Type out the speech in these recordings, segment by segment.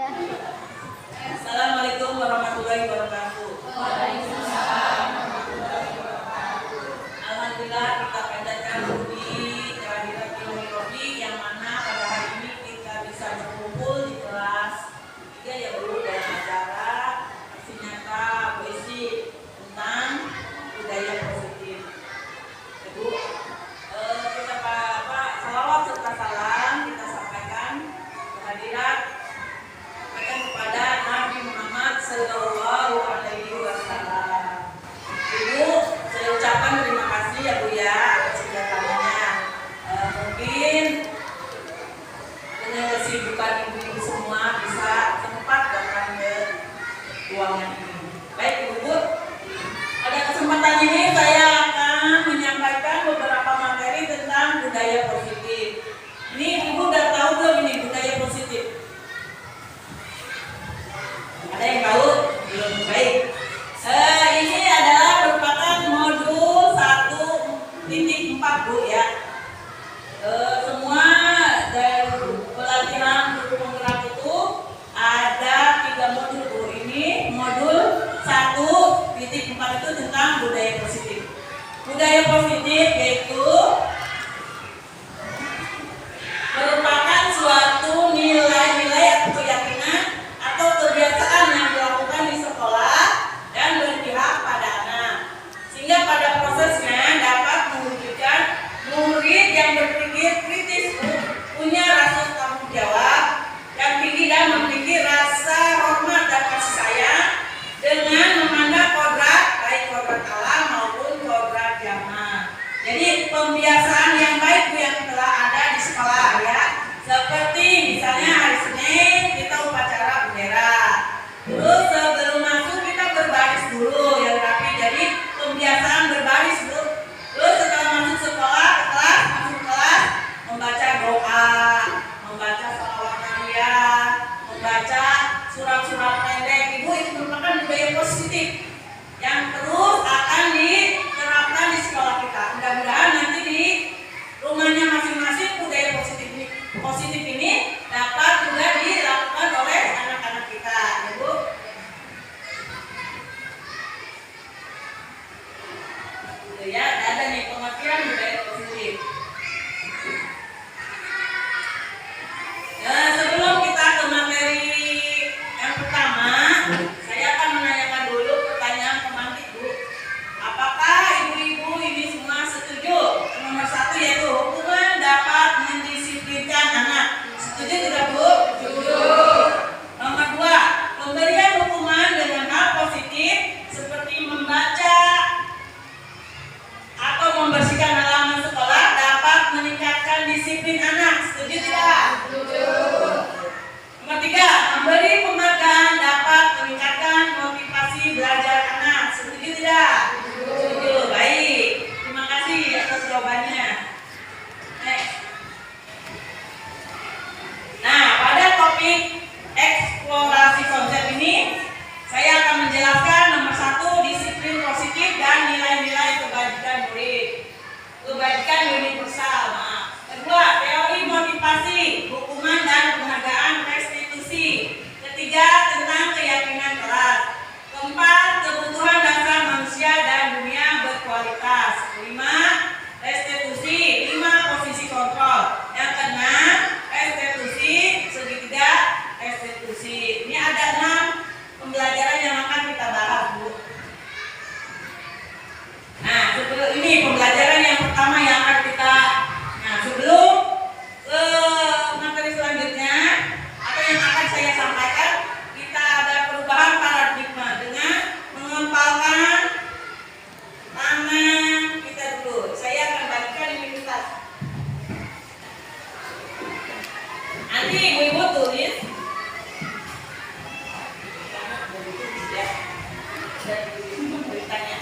Assalamualaikum warahmatullahi wabarakatuh. Waalaikumsalam. Alhamdulillah kita panjatkan puji kehadirat Ilahi Robbi yang mana pada hari ini kita bisa berkumpul di kelas 3 ya Bu dalam acara aksi nyata puisi tentang budaya positif. Ya Bu, kita salawat serta salam kita sampaikan kehadirat kepada Nabi Muhammad Sallallahu Alaihi Wasallam. Ibu, saya ucapkan terima kasih ya Bu ya atas kedatangannya. Mungkin dengan kesibukan ibu-ibu semua bisa sempat datang ke ruangan ini. Baik Ibu, pada kesempatan ini saya akan menyampaikan beberapa materi tentang budaya positif. Ini Ibu udah tahu belum ini budaya positif? Ada yang tahu? Belum. Baik. Ini adalah merupakan modul 1.4 Bu ya. Semua dari pelatihan guru penggerak itu ada 3 modul Bu. Ini modul 1.4 itu tentang budaya positif. Budaya positif yaitu merupakan suatu nilai-nilai atau keyakinan atau kebiasaan yang dilakukan di sekolah dan berpihak pada anak, sehingga pada prosesnya dapat mewujudkan murid yang berpikir kritis, punya rasa tanggung jawab yang tinggi dan memiliki rasa hormat dan kasih sayang dengan memandang kodrat baik kodrat alam maupun kodrat jamaah. Jadi pembiasaan yang baik Bu yang telah ada di sekolah ya, seperti misalnya hari Senin kita upacara bendera. Terus sebelum masuk kita berbaris dulu yang rapi. Jadi pembiasaan berbaris Bu. Terus setelah masuk sekolah, masuk kelas membaca doa, membaca shalawat Nabiah, membaca surat-surat pendek. Ibu itu merupakan budaya positif yang terus akan diterapkan di sekolah kita. Mudah-mudahan nanti di rumahnya masing-masing budaya positif ini dapat juga dilakukan oleh anak-anak kita, ya Bu. Ya, ada nih pengertian budaya positif. Sebelum kita ke materi yang pertama, saya akan menanyakan dulu pertanyaan pemantik Bu. Apakah ibu-ibu ini semua setuju? Nomor 1 yaitu hukuman dapat mendisiplinkan anak. Setuju tidak Bu? Setuju. Nomor 2, pemberian hukuman dengan hal positif seperti membaca atau membersihkan halaman sekolah dapat meningkatkan disiplin anak. Setuju tidak? Setuju. Nomor 3, memberi penghargaan dapat meningkatkan motivasi belajar anak. Setuju tidak? Setuju. Baik. Terima kasih atas jawabannya. Next. Nah, pada topik eksplorasi konsep ini saya akan menjelaskan nomor 1 disiplin positif dan nilai-nilai kebajikan murid. Kebajikan universal. Kedua, teori motivasi, hukuman dan penghargaan restitusi. Ketiga, tentang keyakinan kelas. Keempat, kebutuhan dasar manusia dan dunia berkualitas. 5, restitusi. 5, posisi kontrol. Yang keenam, restitusi. Segitiga restitusi. Ini ada 6 pembelajaran yang akan kita bahas Bu. Nah, sebelum ini pembelajaran yang pertama yang akan kita. Nah, sebelum ke materi selanjutnya atau yang akan saya sampaikan, kita ada perubahan paradigma dengan mengempalkan tangan kita dulu. Saya akan bagikan ini ke tas. Nanti ibu-ibu tulis. Ya. Dan beritanya.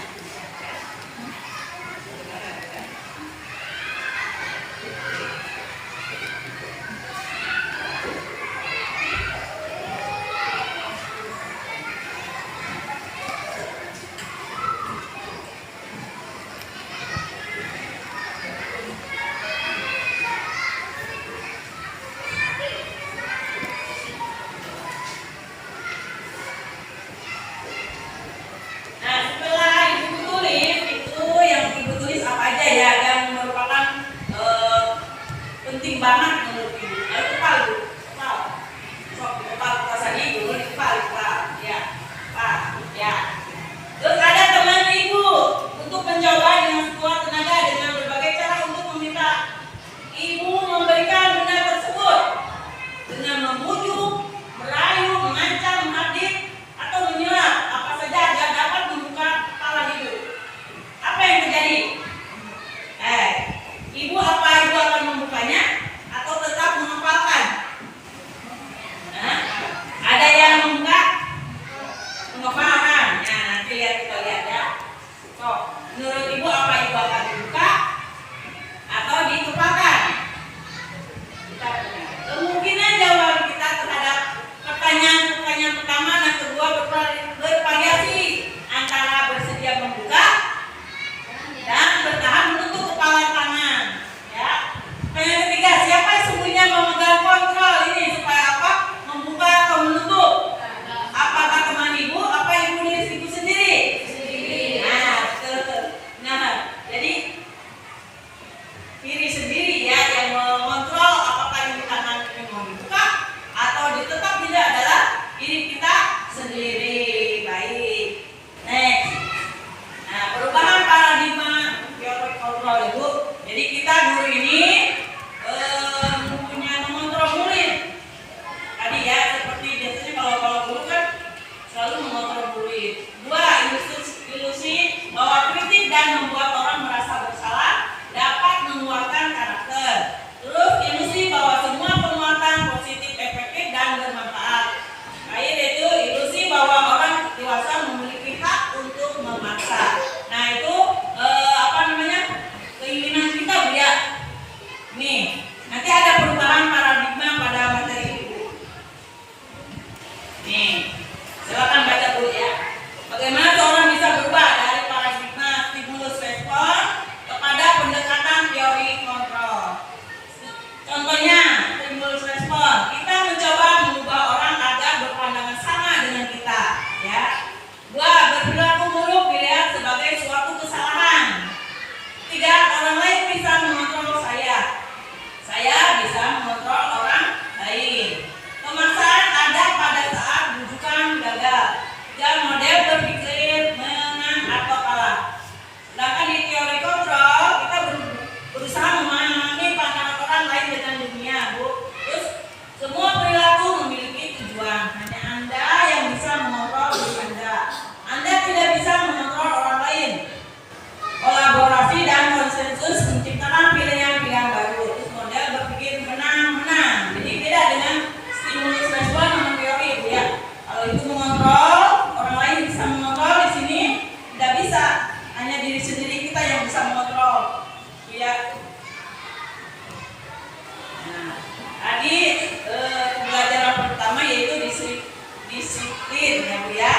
disiplin ya Bu ya.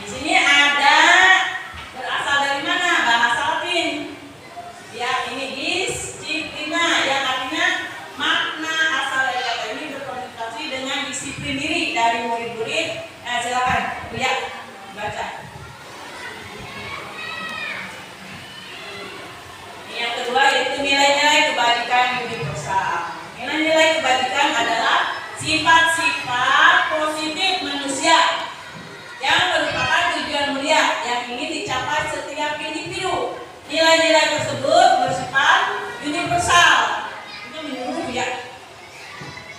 Di sini ada berasal dari mana? Bahasa Latin. Ya, ini disiplina yang artinya makna asal dari kata ini berkomunikasi dengan disiplin diri dari murid-murid. Silakan Bu ya, baca. Yang kedua yaitu nilai-nilai kebajikan universal. Nilai-nilai kebajikan adalah sifat-sifat positif manusia yang merupakan tujuan mulia yang ingin dicapai setiap individu. Nilai-nilai tersebut bersifat universal, itu menyeluruh ya,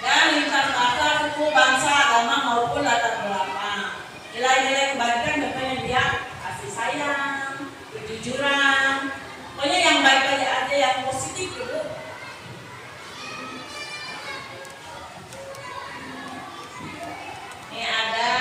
dan lintas rasa, suku, bangsa, agama maupun latar belakang. Nilai-nilai kebajikan contohnya dia kasih sayang, kejujuran, pokoknya yang baik-baik aja, yang positif gitu. Ini ada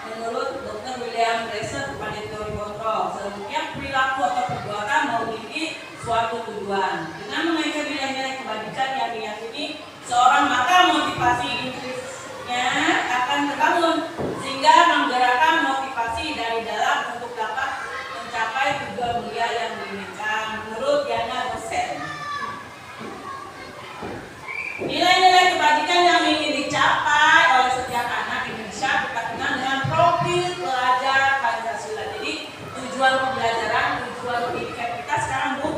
menurut Dr. William Glaser pada teori kontrol, setiap perilaku atau perbuatan memiliki suatu tujuan. Dengan mengaitkan nilai-nilai kebajikan yang diyakini seorang, maka motivasi intrinsiknya akan terbangun sehingga menggerakkan motivasi dari dalam untuk dapat mencapai tujuan mulia yang diinginkan. Menurut Diana Rosen, nilai-nilai kebajikan yang ingin dicapai oleh setiap anak Indonesia kita kenal dengan profil pelajar Pancasila. Jadi tujuan pembelajaran, tujuan pendidikan kita sekarang Bu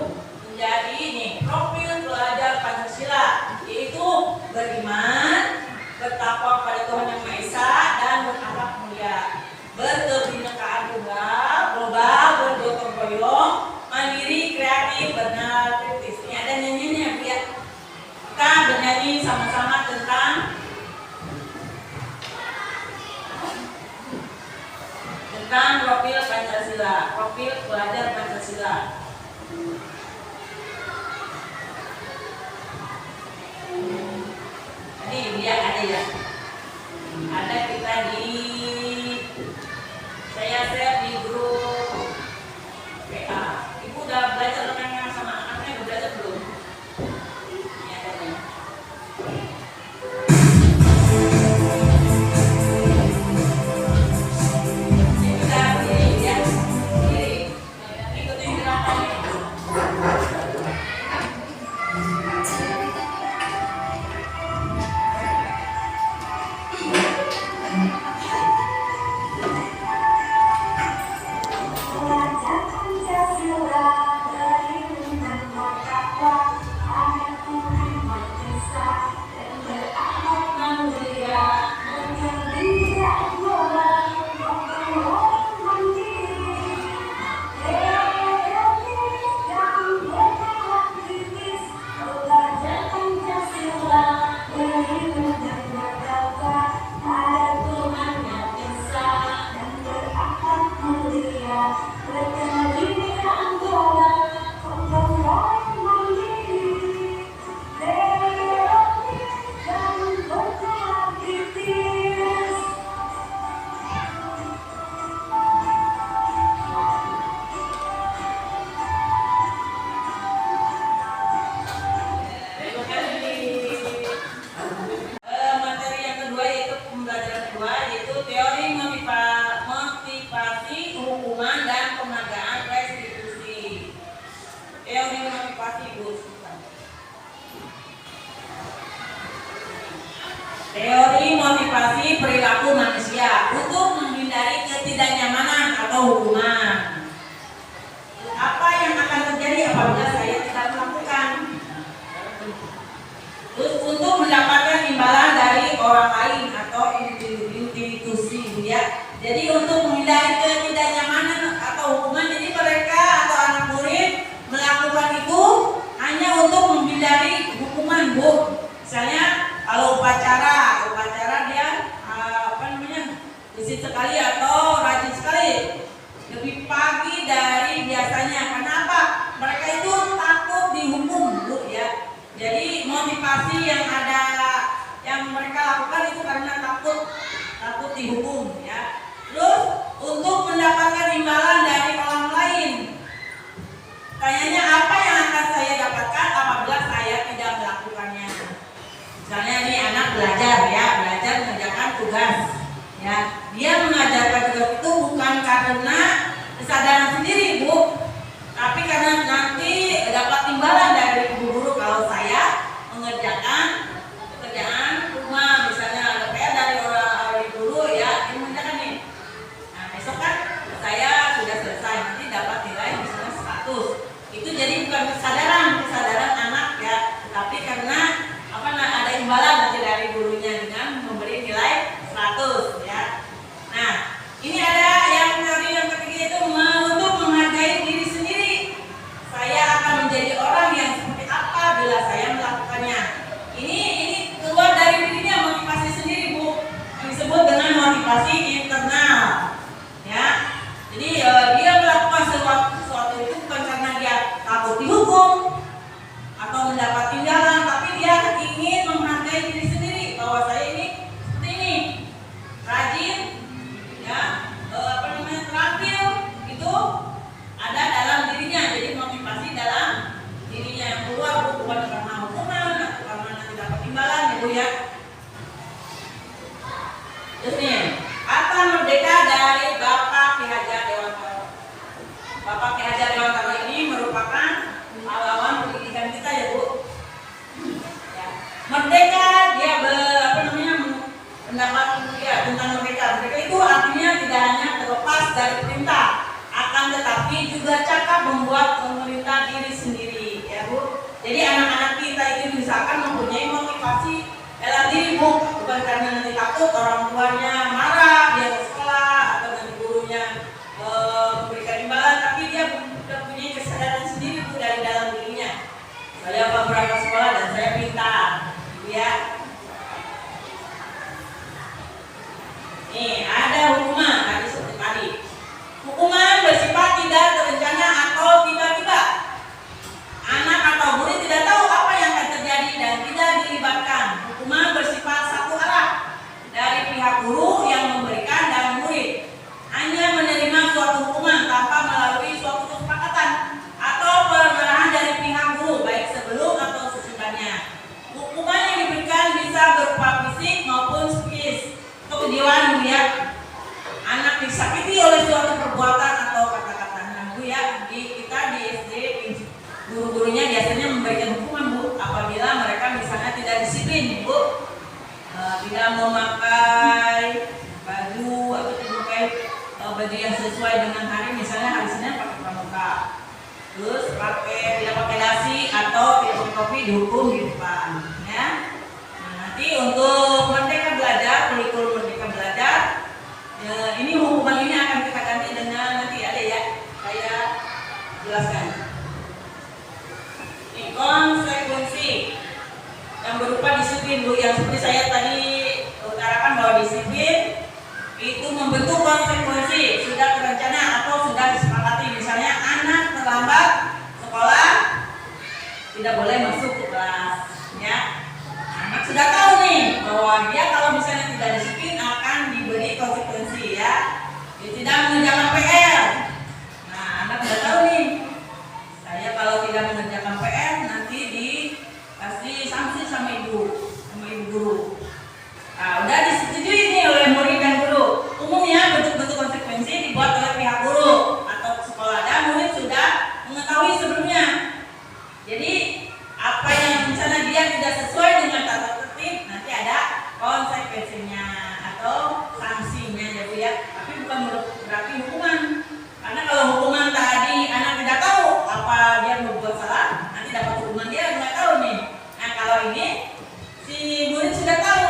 menjadi ini profil pelajar Pancasila, yaitu beriman, bertakwa kepada Tuhan Yang Maha Esa dan berakhlak mulia, berkebinekaan global, bergotong royong, mandiri, kreatif, benar, kritis. Ini ada nyanyinya Bu ya. Kita bernyanyi sama-sama tentang profil Pancasila, profil pelajar Pancasila. Ini dia ada ya. Ada kita di saya share di grup WA. Ibu udah belajar rekannya sama anaknya, udah belajar belum? Ini ada nih. Kita berdiri ya, berdiri. Ikutin gerakannya. Materi yang kedua yaitu pembelajaran kedua yaitu teori motivasi hukuman dan penghargaan restitusi. Teori motivasi teori motivasi perilaku manusia untuk menghindari ketidaknyamanan atau hukuman. Apa yang akan terjadi apabila saya tidak melakukan? Terus untuk mendapatkan imbalan dari orang lain atau institusi ya. Jadi untuk menghindari ketidaknyamanan atau hukuman, jadi mereka atau anak murid melakukan itu hanya untuk menghindari hukuman Bu. Misalnya kalau upacara dia gesit sekali atau rajin sekali, lebih pagi dari biasanya. Kenapa? Mereka itu takut dihukum Bu ya. Jadi motivasi yang mereka lakukan itu karena takut dihukum ya. Terus untuk mendapatkan imbalan dari orang lain, kayaknya apa yang akan saya dapatkan apabila saya tidak melakukannya? Misalnya nih anak belajar mengerjakan tugas. Ya, dia mengajarkan juga itu bukan karena kesadaran sendiri, Bu, tapi karena nanti dapat imbalan dari guru kalau saya mengerjakan pekerjaan rumah, misalnya ada PR dari orang guru ya, ini mengerjakan nih. Nah, besok kan saya sudah selesai, nanti dapat nilai misalnya 100. Itu jadi bukan kesadaran anak ya, tapi karena ada imbalan nanti dari gurunya dengan memberi nilai 100 ya. Nah, ini ada yang ketiga itu untuk menghargai diri sendiri. Saya akan menjadi orang yang seperti apa bila saya melakukannya. Ini keluar dari dirinya, motivasi sendiri, Bu. Yang disebut dengan motivasi internal. Ya. Jadi dia melakukan sesuatu itu bukan karena dia takut dihukum atau mendapat imbalan, tapi dia ingin menghargai diri sendiri bahwa saya ini seperti ini, rajin, ya, terampil, itu ada dalam dirinya. Jadi motivasi dalam dirinya yang keluar, bukan karena hukuman atau karena nanti dapat imbalan, ya Bu ya. Terus nih, kata merdeka dari Bapak Ki Hajar Dewantara. Bapak Ki Hajar Dewantara ini merupakan pahlawan pendidikan kita ya Bu. Ya. Merdeka dia pendapat ya tentang merdeka. Merdeka itu artinya tidak hanya terlepas dari perintah, akan tetapi juga cakap membuat pemerintah diri sendiri ya Bu. Jadi anak-anak kita itu misalkan mempunyai motivasi dalam diri Bu, bukan karena nanti takut orang tuanya marah dia ke sekolah atau nanti gurunya memberikan imbalan, tapi dia mempunyai kesadaran sendiri Bu dari dalam dirinya. Saya berangkat sekolah dan saya pintar, gitu ya. Nih ada hukuman tadi seperti tadi. Hukuman bersifat tidak terencana atau tiba-tiba. Anak atau murid tidak tahu apa yang akan terjadi dan tidak dilibatkan. Hukuman bersifat satu arah dari pihak guru yang memberikan dan murid. Hanya menerima suatu hukuman tanpa melalui suatu kesepakatan atau pengarahan dari pihak guru baik sebelum atau sesudahnya. Hukuman yang diberikan bisa berupa fisik maupun psikis. Untuk kejiwaan Bu ya. Anak disakiti oleh suatu perbuatan atau kata-kata. Nah Bu ya, kita di SD guru-gurunya biasanya memberikan hukuman Bu apabila mereka misalnya tidak disiplin Bu, tidak memakai baju atau memakai baju yang sesuai dengan hari, misalnya hari Senin pakai pramuka, terus tidak pakai dasi atau tidak pakai topi, dihukum di depan ya. Nah, nanti untuk merdeka belajar, kurikulum merdeka belajar ini hukuman ini akan kita ganti dengan nanti ada ya, saya jelaskan. Ini konsekuensi yang berupa disiplin Bu, yang seperti saya tadi utarakan bahwa disiplin itu membentuk konsekuensi sudah terencana atau sudah disepakati. Misalnya anak terlambat sekolah tidak boleh masuk ke kelas ya. Anak sudah tahu nih bahwa dia kalau misalnya tidak disiplin akan diberi konsekuensi ya. Dia tidak mengerjakan PR. Nah, anak sudah tahu nih, saya kalau tidak mengerjakan PR nanti dikasih sanksi sama ibu guru. Nah, udah disetujui nih oleh murid dan guru. Umumnya bentuk-bentuk konsekuensi dibuat oleh pihak guru atau sekolah dan murid sudah mengetahui sebelumnya. Jadi apa yang misalnya dia tidak sesuai dengan tata tertib, nanti ada konsekuensinya atau sanksinya ya Bu ya. Tapi bukan berarti hukuman. Karena kalau hukuman tadi anak tidak tahu apa dia membuat salah, nanti dapat hukuman dia nggak tahu nih. Nah kalau ini si murid sudah tahu,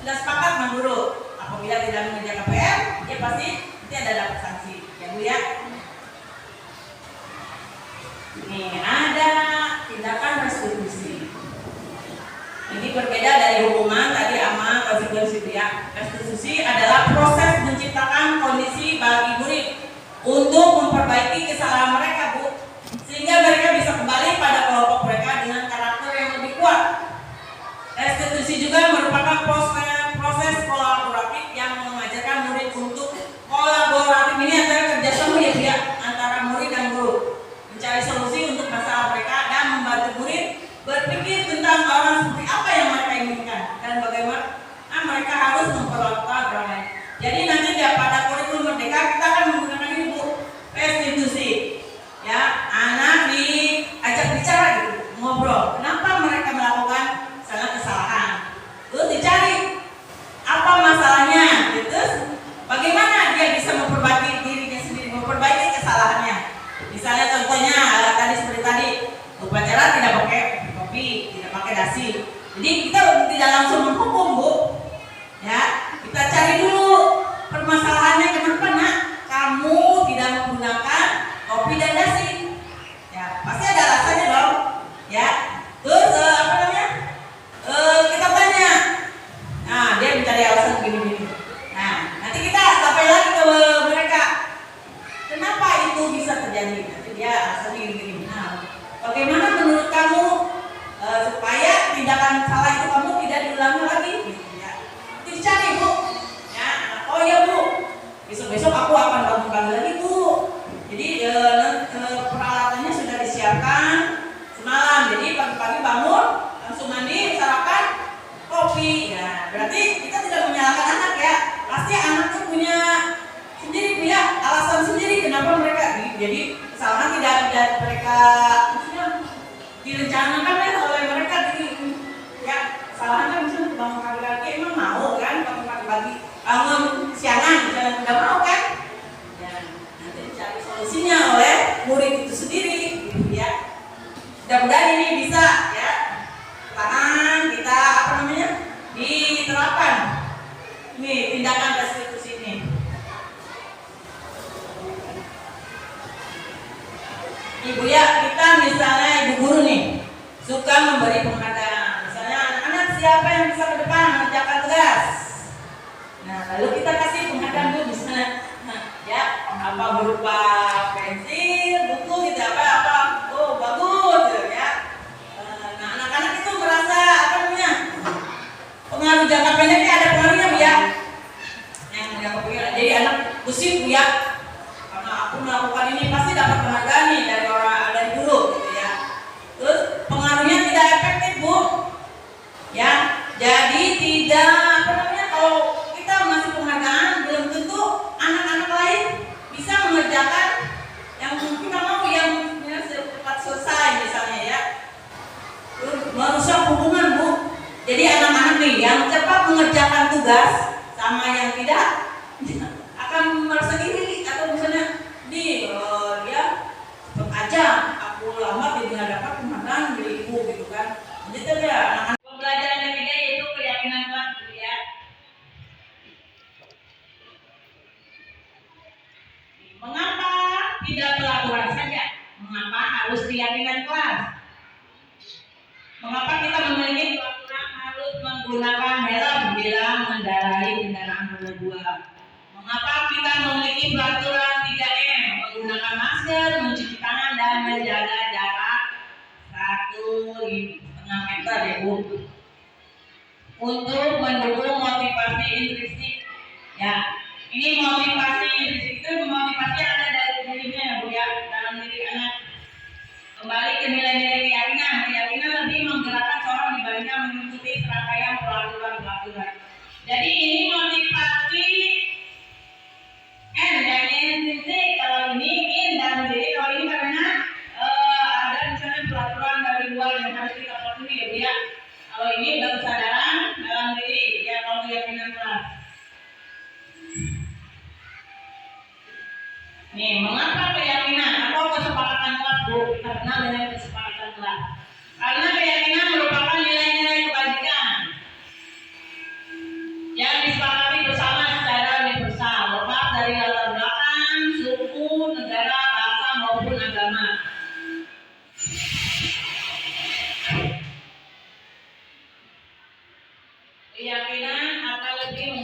sudah sepakat sama guru. Apabila tidak mengerjakan PR, dia pasti nanti ada dapat sanksi ya Bu ya. Nih ada tindakan restitusi. Ini berbeda dari hukuman tadi sama konsekuensi Bu ya. Restitusi adalah proses menciptakan kondisi bagi murid untuk memperbaiki kesalahan mereka Bu, sehingga mereka bisa kembali pada kelompok mereka dengan karakter yang lebih kuat. Restitusi juga merupakan proses kolaboratif yang mengajarkan murid untuk kolaboratif. Ini antara kerjasama ya Bu ya, antara murid dan guru, mencari solusi untuk masalah mereka dan membantu murid berpikir tentang orang seperti apa yang mereka inginkan dan bagaimana mereka harus memperlakukan orang lain. Jadi nanti ya pada kurikulum merdeka kita akan menggunakan ini Bu, restitusi. Ya, anak diajak bicara gitu, ngobrol. Kenapa mereka melakukan salah kesalahan? Terus dicari apa masalahnya, gitu. Bagaimana dia bisa memperbaiki dirinya sendiri, memperbaiki kesalahannya. Misalnya contohnya tadi seperti tadi, upacara tidak pakai kopi, tidak pakai dasi. Jadi kita tidak langsung menghukum Bu. Ya, kita cari dulu permasalahannya kenapa nak kamu tidak menggunakan kopi dan dasi. Ya, pasti ada alasannya dong. Ya, terus apa namanya? Kita tanya. Nah, dia mencari alasan begini-begini. Nah, nanti kita sampai lagi ke mereka. Kenapa itu bisa terjadi? Nanti dia alasannya gini-gini. Nah, bagaimana menurut kamu supaya tindakan salah itu kamu tidak diulangi lagi? Gitu, ya. Nanti dicari Bu. Ya, oh iya Bu. Besok-besok aku akan bangun-bangun lagi Bu. Jadi peralatannya sudah disiapkan semalam. Jadi pagi-pagi bangun, langsung mandi, sarapan, kopi. Ya, berarti kita tidak menyalahkan anak ya. Pasti anak tuh punya sendiri, punya alasan sendiri kenapa mereka. Jadi kesalahan tidak mereka maksudnya direncanakan kan oleh mereka. Jadi ya kesalahan kan misalnya bangun pagi-pagi emang mau kan bangun pagi-pagi, bangun siangan misalnya tidak mau kan. Ya, nanti cari solusinya oleh murid itu sendiri, gitu ya. Mudah-mudahan ini bisa ya. Tahan kita apa namanya diterapkan ini tindakan restitusi ini. Ibu ya, kita misalnya ibu guru nih suka memberi penghargaan. Misalnya anak-anak siapa yang bisa ke depan mengerjakan tugas. Nah, lalu kita kasih penghargaan dulu misalnya, ya apa berupa pensil, buku, gitu apa, oh bagus, gitu ya. Nah, anak-anak itu merasa apa namanya pengaruh jangka pendeknya ada pengaruhnya Bu ya. Yang jangka pendek, jadi anak pusing Bu ya. Karena aku melakukan ini pasti dapat penghargaan nih dari guru, gitu ya. Terus pengaruhnya tidak efektif Bu. Ya, jadi tidak apa namanya kalau kita masih penghargaan belum tentu anak-anak lain bisa mengerjakan yang kita mau yang cepat selesai misalnya ya. Merusak hubungan Bu. Jadi anak-anak nih yang cepat mengerjakan tugas sama yang tidak akan merasa iri atau misalnya dia cepat aja aku lama tidak dapat penghargaan dari ibu gitu kan. Jadi ya anak-anak pembelajaran ketiga yaitu keyakinan kelas ya. Mengapa tidak pelaturan saja? Mengapa harus keyakinan kelas? Mengapa kita memiliki peraturan harus menggunakan helm bila mengendarai kendaraan roda 2? Mengapa kita memiliki peraturan 3M menggunakan masker, mencuci tangan dan menjaga jarak 1,5 meter ya Bu? Untuk mendukung motivasi intrinsik. Ya, ini motivasi intrinsik itu motivasi yang ada dari dirinya ya Bu ya, dalam diri anak. Kembali ke nilai-nilai keyakinan. Keyakinan lebih menggerakkan seorang dibandingkan mengikuti serangkaian peraturan. Jadi ini motivasi N dan intrinsik. Kalau ini in dalam diri, kalau ini karena ada misalnya peraturan dari luar yang harus kita patuhi ya Bu ya. Kalau ini udah kesadaran dalam diri ya, kalau keyakinan kelas. Nih, mengapa keyakinan atau kesepakatan kelas Bu? Kita kenal dengan kesepakatan kelas. Karena keyakinan merupakan nilai-nilai kebajikan yang disepakati bersama secara universal, lepas dari latar belakang, suku, negara, bangsa maupun agama. Keyakinan akan lebih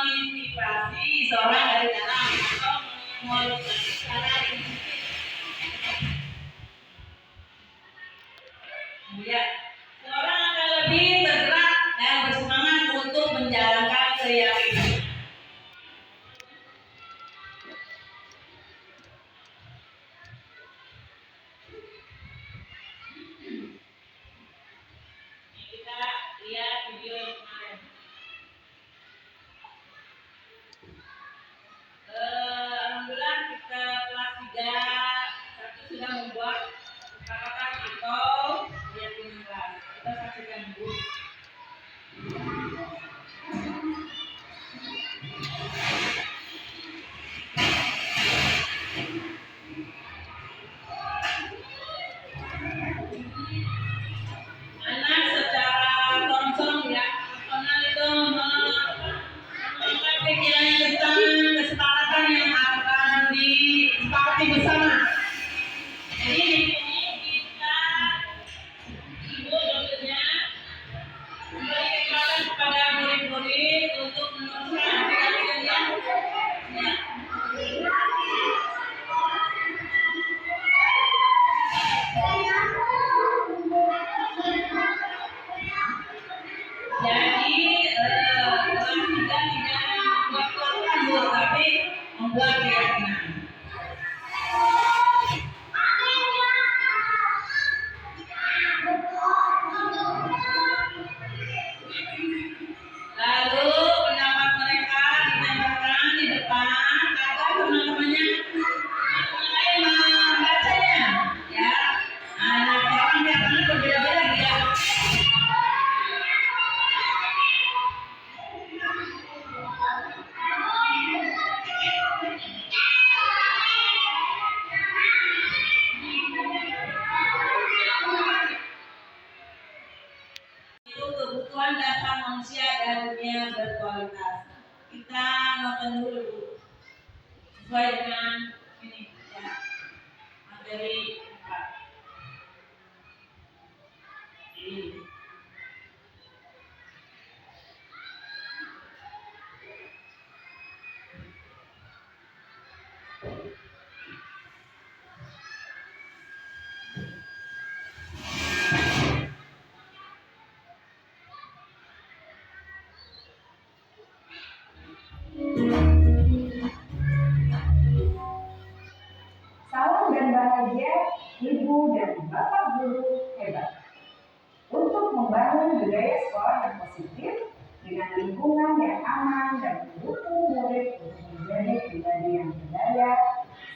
memotivasi seorang dari dalam atau memotivasi secara intrinsik. Ya, seorang akan lebih bergerak dan bersemangat untuk menjalankan keyakinan. Kita lihat video yang kemarin. Jadi kelas 3 tidak membuat peraturan Bu, tapi membuat keyakinan. Lalu pendapat mereka ditempelkan di depan agar teman-temannya lain membacanya, ya. Anak orang kelihatannya berbeda-beda ya. Itu kebutuhan dasar manusia dan dunia berkualitas. Kita nonton dulu sesuai dengan ini ya, materi 4 ini. Salam dan bahagia Ibu dan Bapak Guru hebat. Untuk membangun budaya sekolah yang positif dengan lingkungan yang aman dan mendukung murid untuk menjadi pribadi yang berdaya,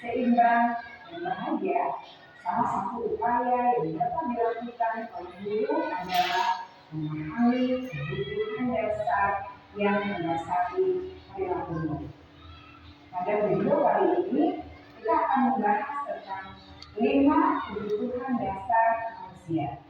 seimbang, dan bahagia, salah satu upaya yang dapat dilakukan oleh guru adalah memahami kebutuhan dasar yang mendasari perilaku murid. Pada video kali ini, kita akan membahas tentang 5 kebutuhan dasar manusia.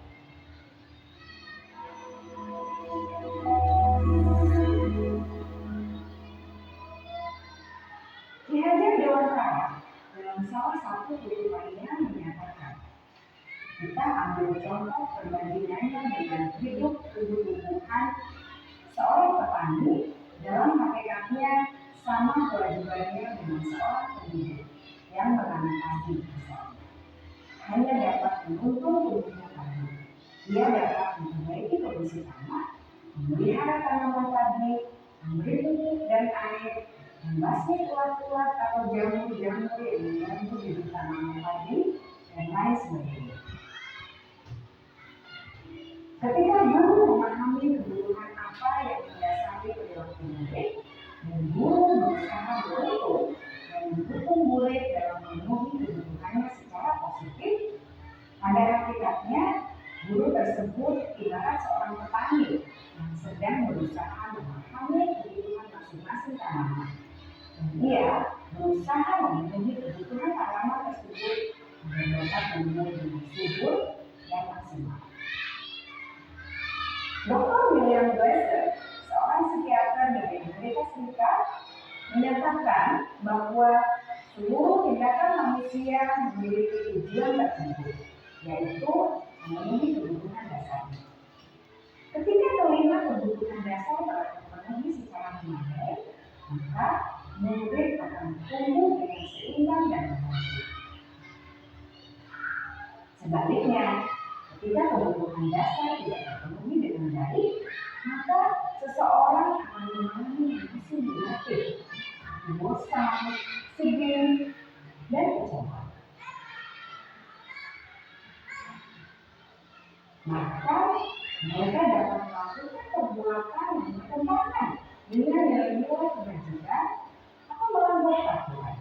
Ki Hajar Dewantara dalam salah satu buku lainnya menyatakan, kita ambil contoh perbandingannya dengan hidup tumbuh-tumbuhan. Seorang petani dalam hakikatnya sama kewajibannya dengan seorang pendidik yang menanam padi misalnya. Hanya dapat menuntun tumbuhnya padi. Dia dapat memperbaiki kondisi tanah, memelihara tanaman padi, memberi pupuk dan air, membasmi ulat-ulat atau jamur-jamur yang mengganggu hidup tanaman padi, dan lain sebagainya. Ketika guru memahami kebutuhan apa yang mendasari perilaku murid, dan guru berusaha menuntun dan mendukung murid dalam memenuhi kebutuhannya secara positif, pada hakikatnya guru tersebut ibarat seorang petani yang sedang berusaha memahami kebutuhan masing-masing tanaman. Dan dia berusaha memenuhi kebutuhan tanaman tersebut agar dapat memenuhi dengan subur dan maksimal. Dr. William Glasser, seorang psikiater dari Amerika Serikat, menyatakan bahwa seluruh tindakan manusia memiliki tujuan tertentu, yaitu memenuhi kebutuhan dasarnya. Ketika kelima kebutuhan dasar telah terpenuhi secara memadai, maka murid akan tumbuh dengan seimbang dan bahagia. Sebaliknya, ketika kebutuhan dasar tidak terpenuhi dengan baik, maka seseorang akan mengalami emosi negatif, bosan, sedih, dan kecewa. Maka mereka dapat melakukan perbuatan yang bertentangan dengan nilai-nilai kebajikan atau melanggar peraturan.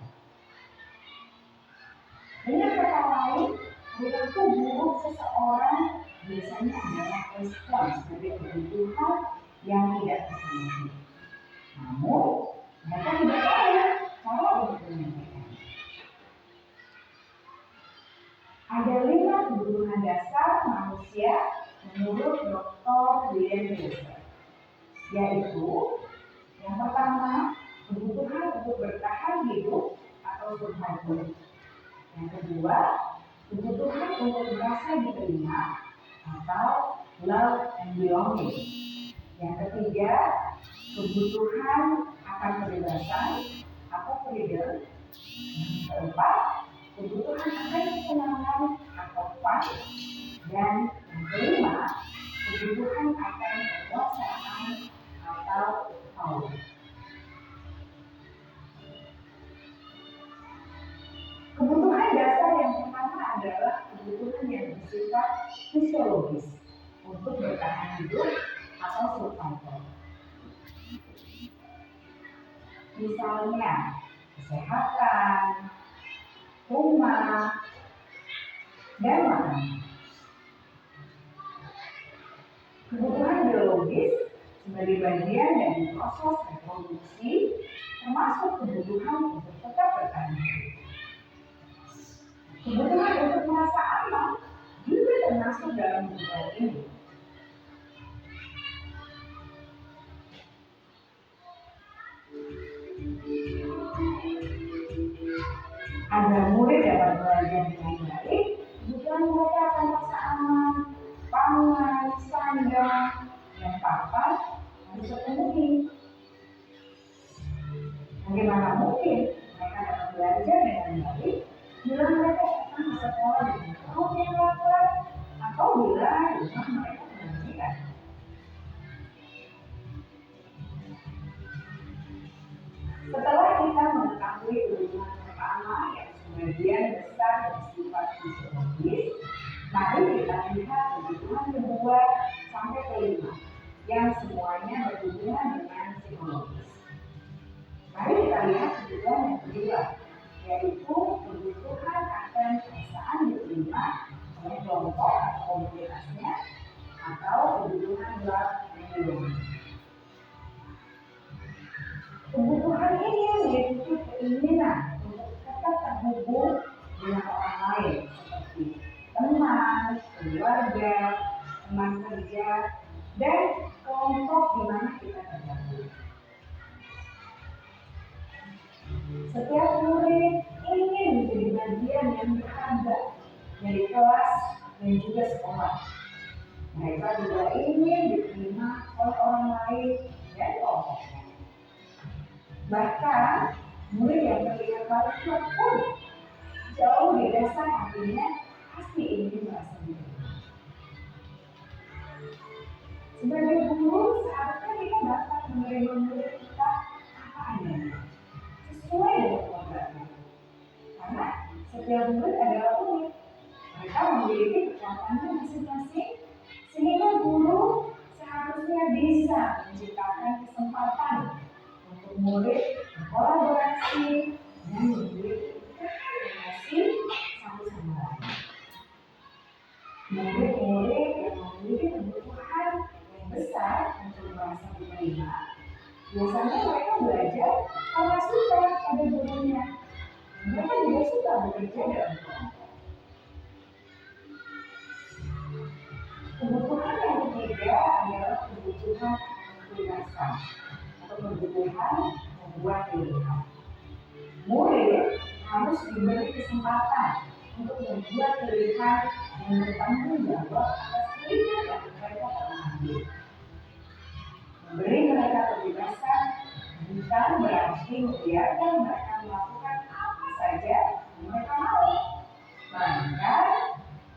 Dengan kata lain, perilaku buruk seseorang biasanya adalah respons dari kebutuhan yang tidak terpenuhi. Namun, mereka tidak tahu cara untuk menyampaikan. Ada 5 kebutuhan dasar manusia menurut Dr. William Glasser, yaitu yang pertama, kebutuhan untuk bertahan hidup atau survival. Yang kedua, kebutuhan untuk merasa diterima atau love and belonging. Yang ketiga, kebutuhan akan kebebasan atau freedom. Yang keempat, kebutuhan akan kesenangan atau fun. Dan yang kelima, kebutuhan akan kekuasaan survival. Misalnya, kesehatan, rumah, dan makanan. Kebutuhan biologis sebagai bagian dari proses reproduksi termasuk kebutuhan untuk tetap bertahan hidup. Kebutuhan untuk merasa aman juga termasuk dalam kebutuhan ini. Agar murid dapat belajar dengan baik, kebutuhan mereka akan merasa aman, pangan, sandang, dan papan harus terpenuhi. Bagaimana mungkin mereka dapat belajar dengan baik bila mereka datang ke sekolah dengan perut yang lapar atau bila rumah mereka menyajikan? Setelah kita mengetahui kebutuhan pertama yang sebagian besar bersifat fisiologis, mari kita lihat kebutuhan kedua sampai kelima yang semuanya berhubungan dengan psikologis. Mari kita lihat kebutuhan yang kedua, yaitu kebutuhan akan perasaan diterima oleh kelompok atau komunitasnya atau kebutuhan love and belonging. Kebutuhan ini meliputi keinginan untuk tetap terhubung dengan orang lain seperti teman, keluarga, teman kerja, dan kelompok di mana kita tergabung. Setiap murid ingin menjadi bagian yang berharga dari kelas dan juga sekolah. Mereka juga ingin diterima oleh orang lain dan kelompoknya. Bahkan, murid yang terlihat paling kuat pun jauh di dasar hatinya pasti ingin merasa diterima. Sebagai guru, seharusnya kita dapat menerima murid kita apa adanya, sesuai dengan kemampuannya. Karena setiap murid adalah unik. Mereka memiliki kekuatannya masing-masing, sehingga guru seharusnya bisa menciptakan kesempatan untuk murid berkolaborasi dan memiliki relasi satu sama lain. Murid-murid yang memiliki kebutuhan yang besar untuk merasa diterima, biasanya mereka belajar karena suka pada gurunya. Mereka juga suka bekerja dalam kelompok. Kebutuhan yang ketiga adalah kebutuhan kebebasan atau kebutuhan membuat pilihan. Murid harus diberi kesempatan untuk membuat pilihan yang bertanggung jawab atas pilihan yang mereka telah ambil. Memberi mereka kebebasan bukan berarti membiarkan mereka melakukan apa saja yang mereka mau, melainkan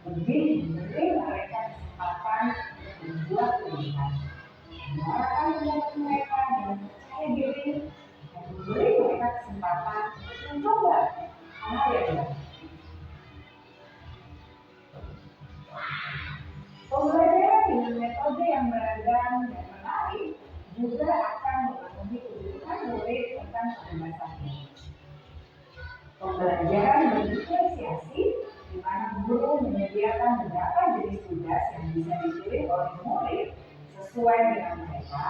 lebih memberi mereka kesempatan untuk membuat pilihan, menyuarakan pendapat mereka dengan percaya diri, dan memberi mereka kesempatan untuk mencoba hal yang baru. Pembelajaran dengan metode yang beragam dan menarik juga akan memenuhi kebutuhan murid tentang kebebasan ini. Pembelajaran berdiferensiasi, di mana guru menyediakan beberapa jenis tugas yang bisa dipilih oleh murid sesuai dengan mereka,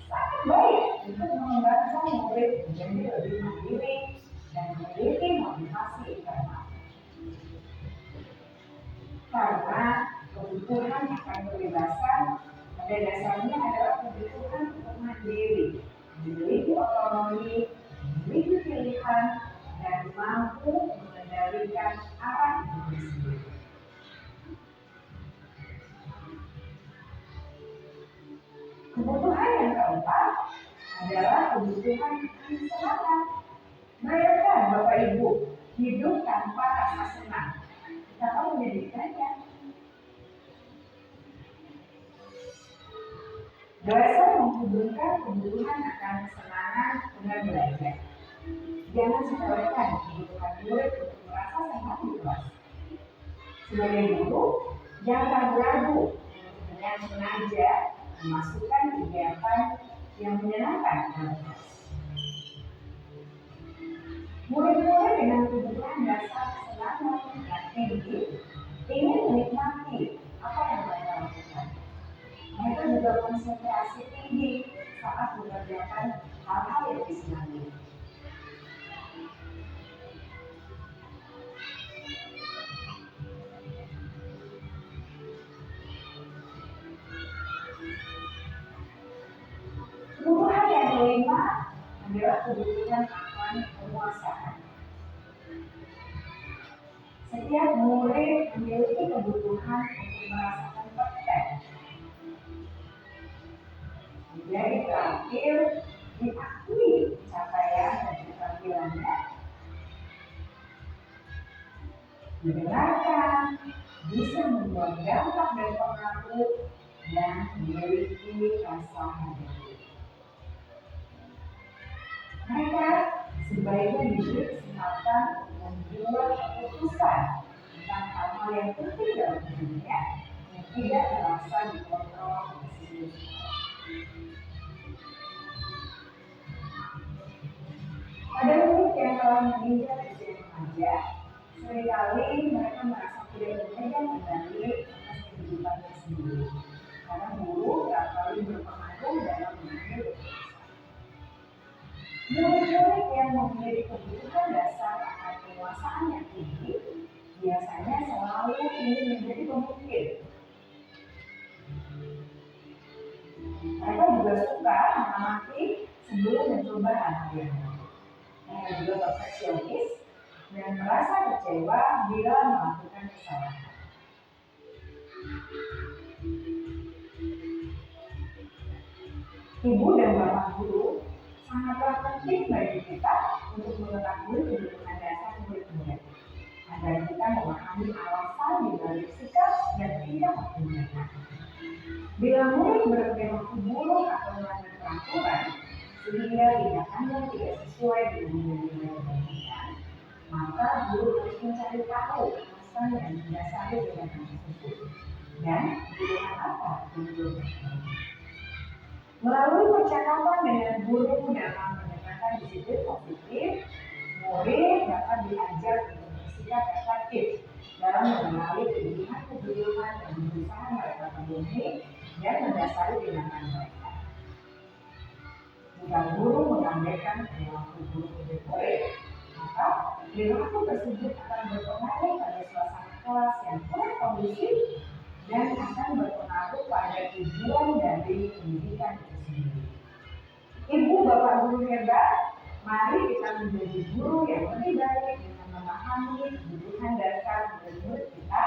sangat baik untuk mengembangkan murid menjadi lebih mandiri dan memiliki motivasi internal. Karena kebutuhan akan kebebasan pada dasarnya adalah kebutuhan untuk mandiri, memiliki otonomi, memiliki pilihan, dan mampu mengendalikan arah diri sendiri. Kebutuhan yang keempat adalah kebutuhan kesenangan. Bayangkan Bapak Ibu hidup tanpa rasa senang, betapa menyedihkannya. Dosa menghubungkan kebutuhan akan kesenangan dengan belajar. Jangan sepelekan kebutuhan murid untuk merasa senang di kelas. Sebagai guru, jangan ragu-ragu dengan sengaja memasukkan kegiatan yang menyenangkan dalam kelas. Murid-murid dengan kebutuhan dasar kesenangan yang tinggi ingin menikmati apa yang mereka lakukan. Mereka juga konsentrasi tinggi saat mengerjakan hal-hal yang disenangi. Kebutuhan yang kelima adalah kebutuhan akan penguasaan. Setiap murid memiliki kebutuhan untuk merasakan praktek. Menjadi terakhir diakui capaian dan keterampilannya. Mendengarkan, bisa membuat dampak dan pengaruh dan memiliki rasa hargai. Mereka sebaiknya diberi kesempatan membuat keputusan tentang hal-hal yang penting dalam hidupnya yang tidak merasa dikontrol oleh siswa. Pada murid yang telah menginjak usia remaja, seringkali mereka merasa tidak memegang kendali atas kehidupannya sendiri, karena guru kerap kali berpengaruh dalam mengambil keputusan. Murid-murid yang memiliki kebutuhan dasar akan penguasaan yang tinggi biasanya selalu ingin menjadi pemimpin. Mereka juga suka mengamati sebelum mencoba hal-hal yang baru. Mereka juga perfeksionis dan merasa kecewa bila melakukan kesalahan. Ibu dan bapak guru sangatlah penting bagi kita untuk mengetahui kebutuhan dasar murid-murid agar kita memahami alasan dibalik sikap dan tindak laku mereka. Bila murid berperilaku buruk atau melanggar peraturan sehingga tindakannya tidak sesuai dengan nilai-nilai yang diinginkan, maka guru harus mencari tahu alasan yang mendasari tindakan tersebut dan kebutuhan apa yang belum terpenuhi. Melalui percakapan dengan guru dalam pendekatan disiplin positif, murid dapat diajar untuk bersikap efektif dalam mengenali kebutuhan dan berusaha mereka penuhi dan mendasari tindakan mereka. Jika guru mengabaikan perilaku buruk murid, maka perilaku tersebut akan berpengaruh pada suasana kelas yang kurang kondusif dan akan berpengaruh pada tujuan dari pendidikan itu sendiri. Ibu bapak guru hebat, mari kita menjadi guru yang lebih baik dengan memahami kebutuhan dasar murid-murid kita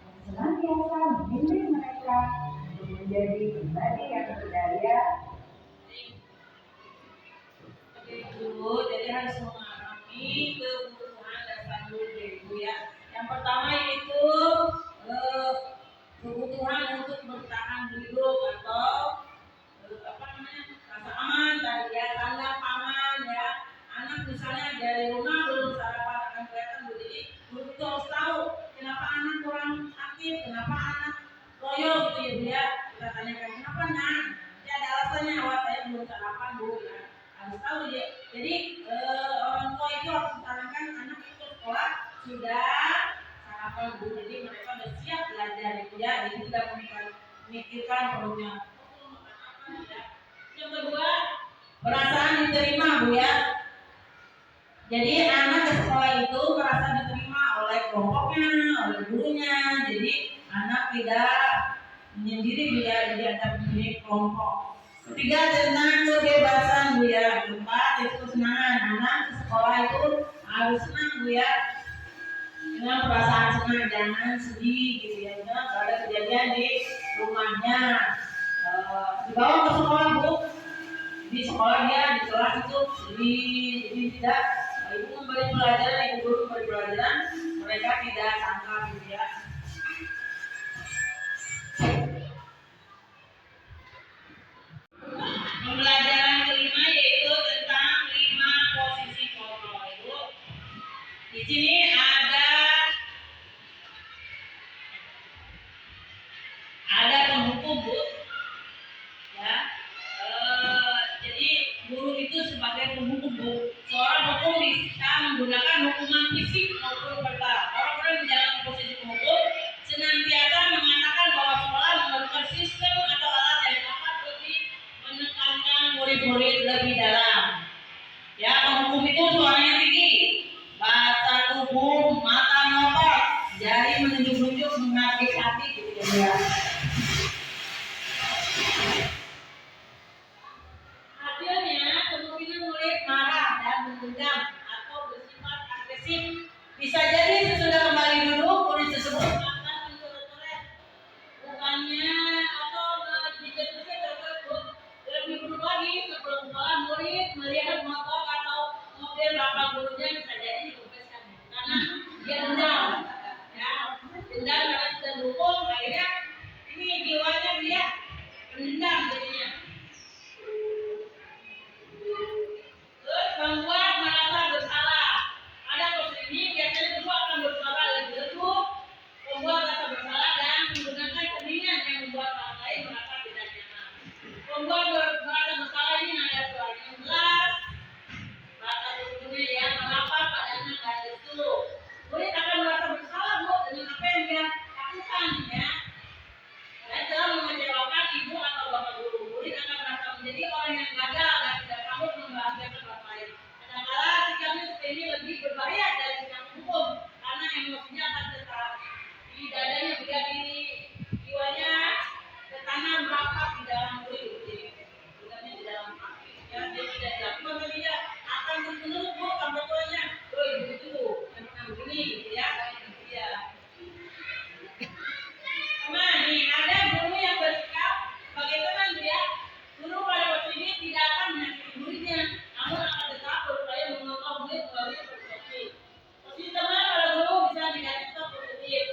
dan senantiasa membimbing mereka untuk menjadi pribadi yang berdaya. Ibu, jadi harus memahami kebutuhan dasar murid Ibu ya. Yang pertama yaitu kebutuhan untuk bertahan hidup atau rasa aman tadi ya, tanda paman ya. Anak misalnya dari rumah belum sarapan akan kelihatan begini, guru itu harus tahu kenapa anak kurang aktif, kenapa anak loyo gitu ya Bu ya. Kita tanyakan kenapa nak? Ya ada alasannya, wah saya belum sarapan Bu ya. Harus tahu ya. Jadi orang tua itu harus menyarankan anak itu ke sekolah sudah sarapan Bu, jadi mereka sudah siap belajar itu ya, jadi tidak memikirkan perutnya. Yang kedua, perasaan diterima Bu ya. Jadi anak ke sekolah itu merasa diterima oleh kelompoknya, oleh gurunya. Jadi anak tidak menyendiri Bu ya, jadi ada di kelompok. Ketiga, tentang kebebasan Bu ya. Keempat, itu kesenangan. Anak ke sekolah itu harus senang Bu ya. Dengan perasaan senang, jangan sedih gitu ya. Kalau ada kejadian di rumahnya, dibawa ke sekolah Bu. Di sekolah dia di kelas itu sedih, jadi tidak ibu memberi pelajaran, ibu guru memberi pelajaran, mereka tidak sangka gitu ya. Pembelajaran kelima yaitu tentang 5 posisi kontrol Ibu. Di sini ada penghukum Bu. menggunakan hukuman fisik maupun verbal. Orang-orang di dalam posisi hukum senantiasa mengatakan bahwa sekolah memerlukan sistem atau alat yang dapat lebih menekankan murid-murid lebih dalam. Ya, penghukum itu suaranya tinggi, bahasa tubuh, mata ngotot, jari menunjuk-nunjuk, menghati-hati gitu ya. Hasilnya kemungkinan murid marah dan mendendam atau bersifat agresif. Bisa jadi sesudah kembali duduk murid tersebut akan mencoret-coret bukannya atau menjijik-jijik tersebut. Lebih buruk lagi sebelum sekolah murid melihat motor atau mobil bapak gurunya bisa jadi ditugaskan karena dia dendam. Ya, dendam karena sudah dihukum, akhirnya ini jiwanya dia mendendam jadinya. Terus membuat merasa bersalah. Ada posisi ini biasanya guru akan bersuara lebih lembut, membuat rasa bersalah dan menggunakan keningan yang membuat orang lain merasa tidak nyaman. Membuat merasa bersalah ini nada suaranya yang jelas, bahasa tubuhnya yang merapat padanya dan itu. Murid akan merasa bersalah dengan apa yang dia lakukan ya. Dan telah mengecewakan ibu atau bapak guru. Murid akan merasa menjadi orang yang gagal dan tidak sanggup membahagiakan orang lain. Kadang-kala sikapnya seperti ini lebih berbahaya dari sikap hukum karena emosinya akan tetap di dadanya juga diri jiwanya ketanam rapat di dalam murid. Jadi bukannya di dalam hati. Ya, dia tidak dilakukan tapi dia akan terus-menerus sampai tuanya. Oh ibu itu yang pernah begini gitu ya. Dia. Nih, ada guru yang bersikap bagaimana dia? Guru pada waktu ini tidak akan menyakiti muridnya, namun akan tetap berupaya mengontrol murid melalui persepsi. Posisi teman pada guru bisa dinyatakan positif.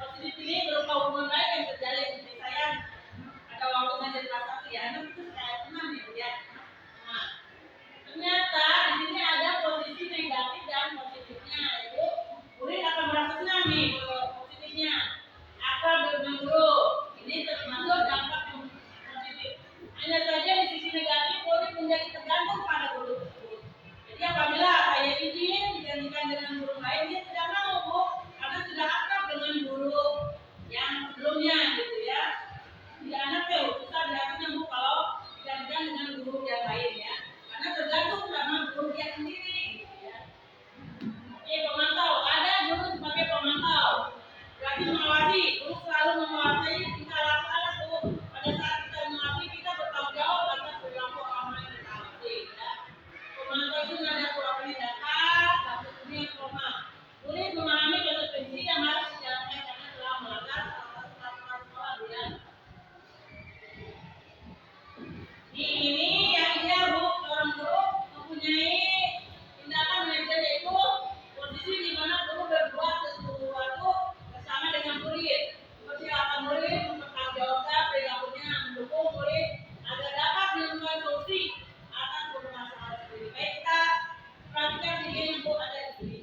Positif ini berupa hubungan baik yang terjalin seperti sayang. Ada waktu ngajar kelas 1 ya, anak itu kayak teman ya. Nah, ternyata di sini ada posisi negatif dan positifnya, yaitu murid akan merasa senang nih positifnya. Akan berguru, ini termasuk dampak yang positif. Hanya saja di sisi negatif, murid menjadi tergantung pada guru tersebut. Jadi apabila saya izin digantikan dengan guru lain, dia tidak mau bu, karena sudah akrab dengan guru yang sebelumnya, gitu ya. Tidak anak ya, susah dihasilnya bu kalau digantikan dengan guru yang lain ya, karena tergantung sama guru dia sendiri, gitu ya. Oke, pemantau, ada guru sebagai pemantau. Berarti mengawasi, guru selalu mengawasi kita lakukan itu. Pada saat kita mengawasi, kita bertanggung jawab atas perilaku orang yang kita awasi. Ya. Pemantau itu ada kurangnya data, maksudnya koma. Murid memahami konsekuensi yang harus dijalankan karena telah melanggar salah satu peraturan sekolah ya. Ini yang dia orang guru mempunyai tindakan manajer yaitu posisi di mana guru berbuat sesuatu bersama dengan murid. Seperti apa murid mempertanggungjawabkan perilakunya, mendukung murid agar dapat menemukan solusi atas permasalahan sendiri. Baik, kita perhatikan video yang Bu ada di sini.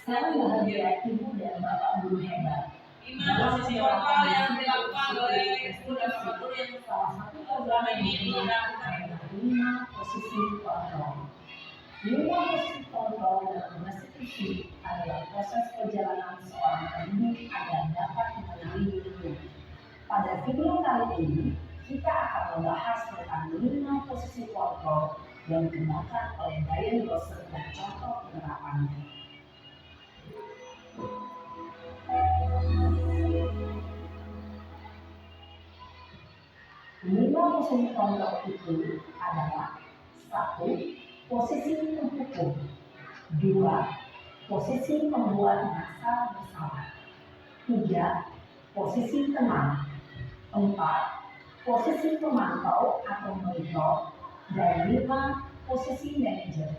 Saya bahagia ibu dan bapak guru hebat. Lima posisi kontrol yang dilakukan oleh guru dan bapak guru yang Salah satu selama ini dilakukan. 5 posisi kontrol. 5 posisi kontrol dalam institusi adalah proses perjalanan seorang pendidik agar dapat mengenali dirinya. Pada video kali ini, kita akan membahas tentang 5 posisi kontrol yang digunakan oleh Brian Groeser dan contoh penerapannya. 5 posisi kontrol itu adalah 1. Posisi penghukum. 2. Posisi pembuat merasa bersalah. 3. Posisi teman. 4. Posisi pemantau atau monitor. Dan 5. Posisi manajer.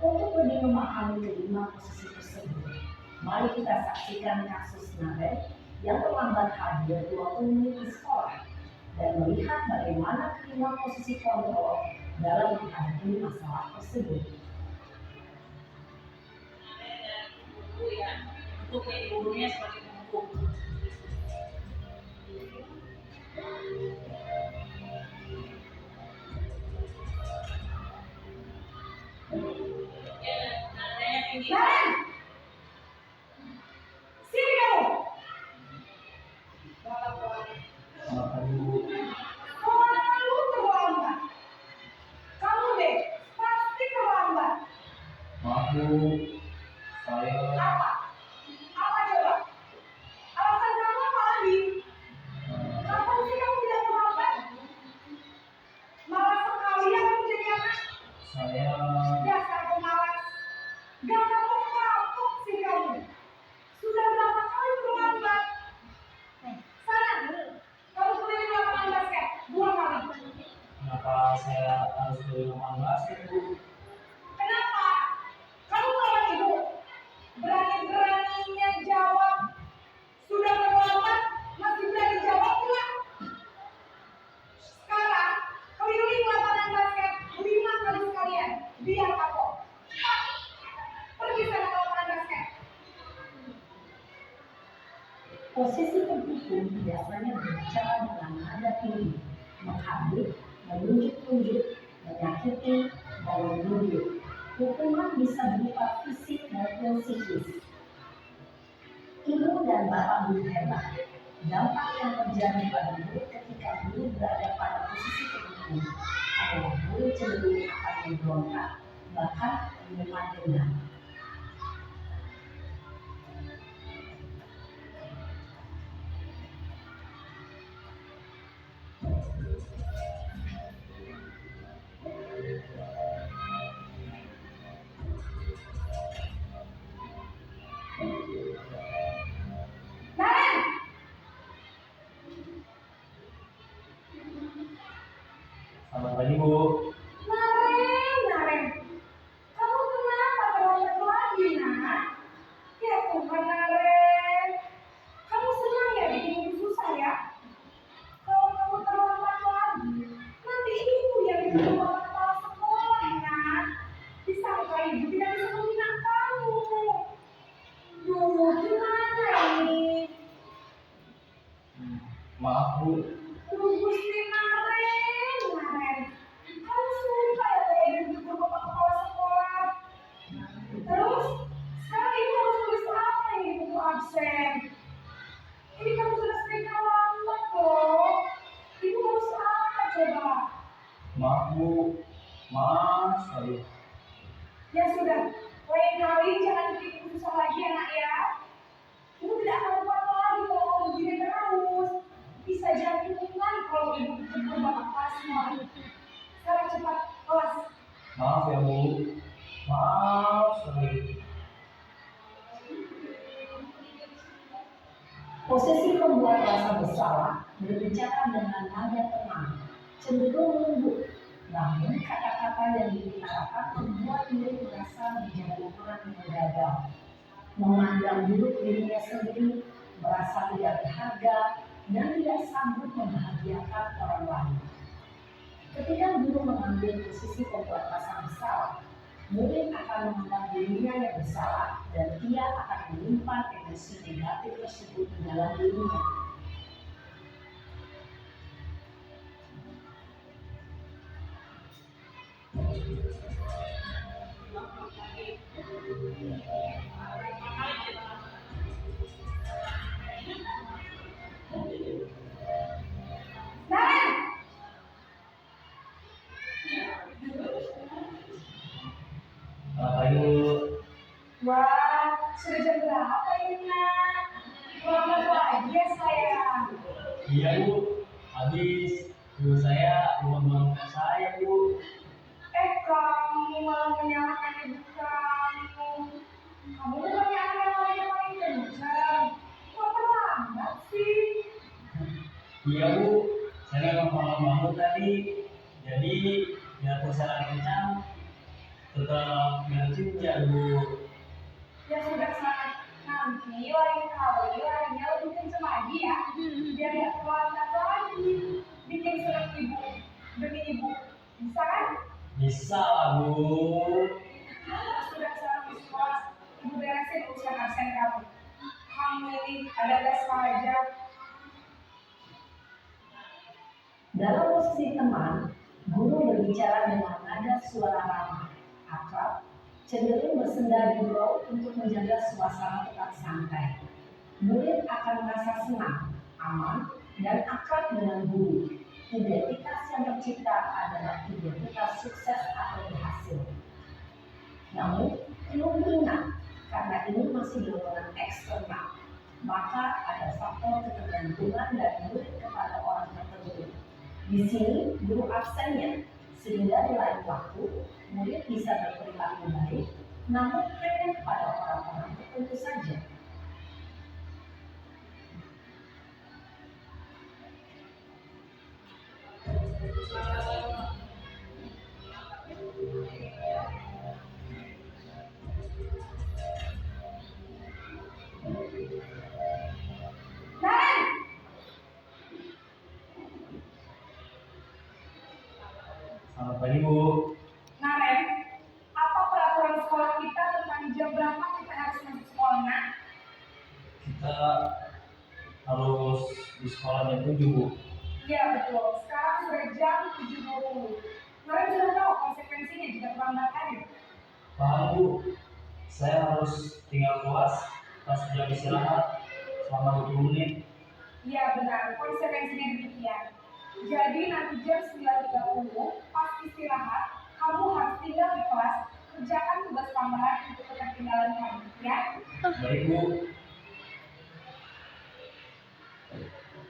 Untuk lebih memahami kelima posisi tersebut, mari kita saksikan kasus Naren yang terlambat hadir 20 menit di sekolah dan melihat bagaimana kelima posisi kontrol dalam menghadapi masalah tersebut. Buku ya, untuk yang gurunya seperti buku. Nadanya tinggi. Naren! Sini kamu! Maaf Bu. Kemana kamu terlambat? Kamu deh, pasti terlambat. Maaf Bu. Saya Apa? Apa coba? Alasan kamu apa lagi? Kapan sih kamu tidak terlambat? Malas sekali ya kamu jadi anak. saya Dasar pemalas. Gak kamu kapok sih kamu. Sudah berapa kali terlambat? Sana, kamu keliling lapangan basket 2 kali. kenapa saya harus beli lapangan basket Bu? Kenapa? Kamu lawan ibu. Berani-beraninya jawab. Sudah terlambat, masih berani jawab pula. Sekarang, keliling lapangan basket 5 kali sekalian. Biar kapok. Pergi sana ke lapangan basket. Posisi pendukung biasanya berbicara dengan nada tinggi, menghabis, menunjuk-nunjuk, menyakiti, dan menuduh. Hukuman bisa berupa fisik maupun psikis. Ibu dan bapak guru hebat. Dampak yang terjadi pada murid ketika guru berada pada posisi pendukung adalah murid cenderung akan memberontak, bahkan menyimpan dendam. Naren! Selamat pagi Bu. Naren, kamu kenapa terlambat lagi, nak? Ya Tuhan, Naren, kamu senang ya bikin ibu susah ya? Kalau kamu terlambat lagi, nanti ibu yang dibawa kepala sekolah, nak. Disangka ibu tidak bisa membina kamu. Duh, gimana ini? Maaf Bu. Duh, Gusti Naren, kamu suka ya kalau ibu berbawa kepala sekolah? Terus, sekarang ibu harus tulis apa ini buku absen? Ini kamu sudah sering terlambat loh. Ibu harus apa coba? Maaf Bu. Maaf sekali. Ya sudah, lain kali jangan bikin ibu susah lagi anak ya. Ibu tidak akan kuat lagi kalau kamu begini terus. Bisa jantungan kalau ibu berubah kelas semua. Sekarang cepat kelas. Maaf ya Bu. Maaf sekali. Posisi pembuat rasa bersalah berbicara dengan nada tenang, cenderung lembut. Namun kata-kata yang diutarakan membuat murid merasa menjadi ukuran yang gagal, memandang buruk dirinya sendiri, merasa tidak berharga, dan tidak sanggup membahagiakan orang lain. Ketika guru mengambil posisi pembuat rasa bersalah, murid akan memandang dirinya yang bersalah dan ia akan menyimpan emosi negatif tersebut di dalam dirinya. Naren! Selamat pagi Bu. Wah, sudah jam berapa ini, nak? Selamat pagi ya, sayang. Iya Bu. Habis guru saya belum bangunkan saya Bu. Kamu malah menyalahkan ibu kamu. Kamu bukannya anak yang paling kencang. Kok terlambat sih? Iya Bu. Saya memang malam bangun tadi. Jadi biarpun saya lagi kencang, tetap ngajinya Bu. Ya sudah sana, nanti lain kali larinya lebih kenceng lagi ya, biar gak terlambat lagi. Bikin surat ibu demi ibu, bisa kan? Bisa lah Bu. Sudah sana di sekolah, ibu beresin urusan absen kamu. Kamu ini ada tes aja. Dalam posisi teman, guru berbicara dengan nada suara ramah, akrab, cenderung bersenda gurau untuk menjaga suasana tetap santai. Murid akan merasa senang, aman, dan akrab dengan guru. Identitas yang tercipta adalah identitas sukses atau berhasil. Namun, perlu diingat, karena ini masih dorongan eksternal, maka ada faktor ketergantungan dari murid kepada orang tertentu. Di sini, guru absennya, sehingga di lain waktu, murid bisa berperilaku baik, namun hanya kepada orang-orang tertentu saja. Selamat pagi Bu. Nah, Ren, apa peraturan sekolah kita tentang jam berapa kita harus masuk sekolah, nak? Kita harus di sekolah jam 7 Bu. Iya, betul. Sekarang sudah jam 7.20. Kalian sudah tahu konsekuensinya jika terlambat hadir? Paham Bu. Saya harus tinggal kelas pas jam istirahat selama 20 menit. Iya, benar. Konsekuensinya demikian. Jadi nanti jam 9.30 pas istirahat, kamu harus tinggal di kelas, kerjakan tugas tambahan untuk ketertinggalan kamu, ya? Baik Bu.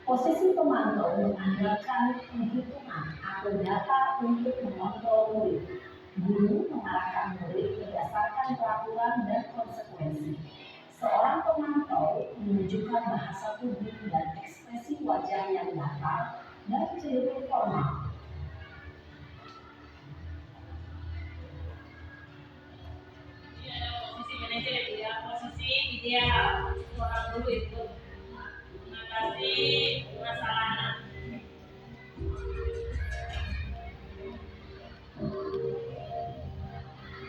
Posisi pemantau mengandalkan penghitungan atau data untuk mengontrol murid. Guru mengarahkan murid berdasarkan peraturan dan konsekuensi. Seorang pemantau menunjukkan bahasa tubuh dan ekspresi wajah yang datar dan cenderung formal. Ini ada posisi manajer ya, posisi ideal seorang guru itu mengatasi masalah anak.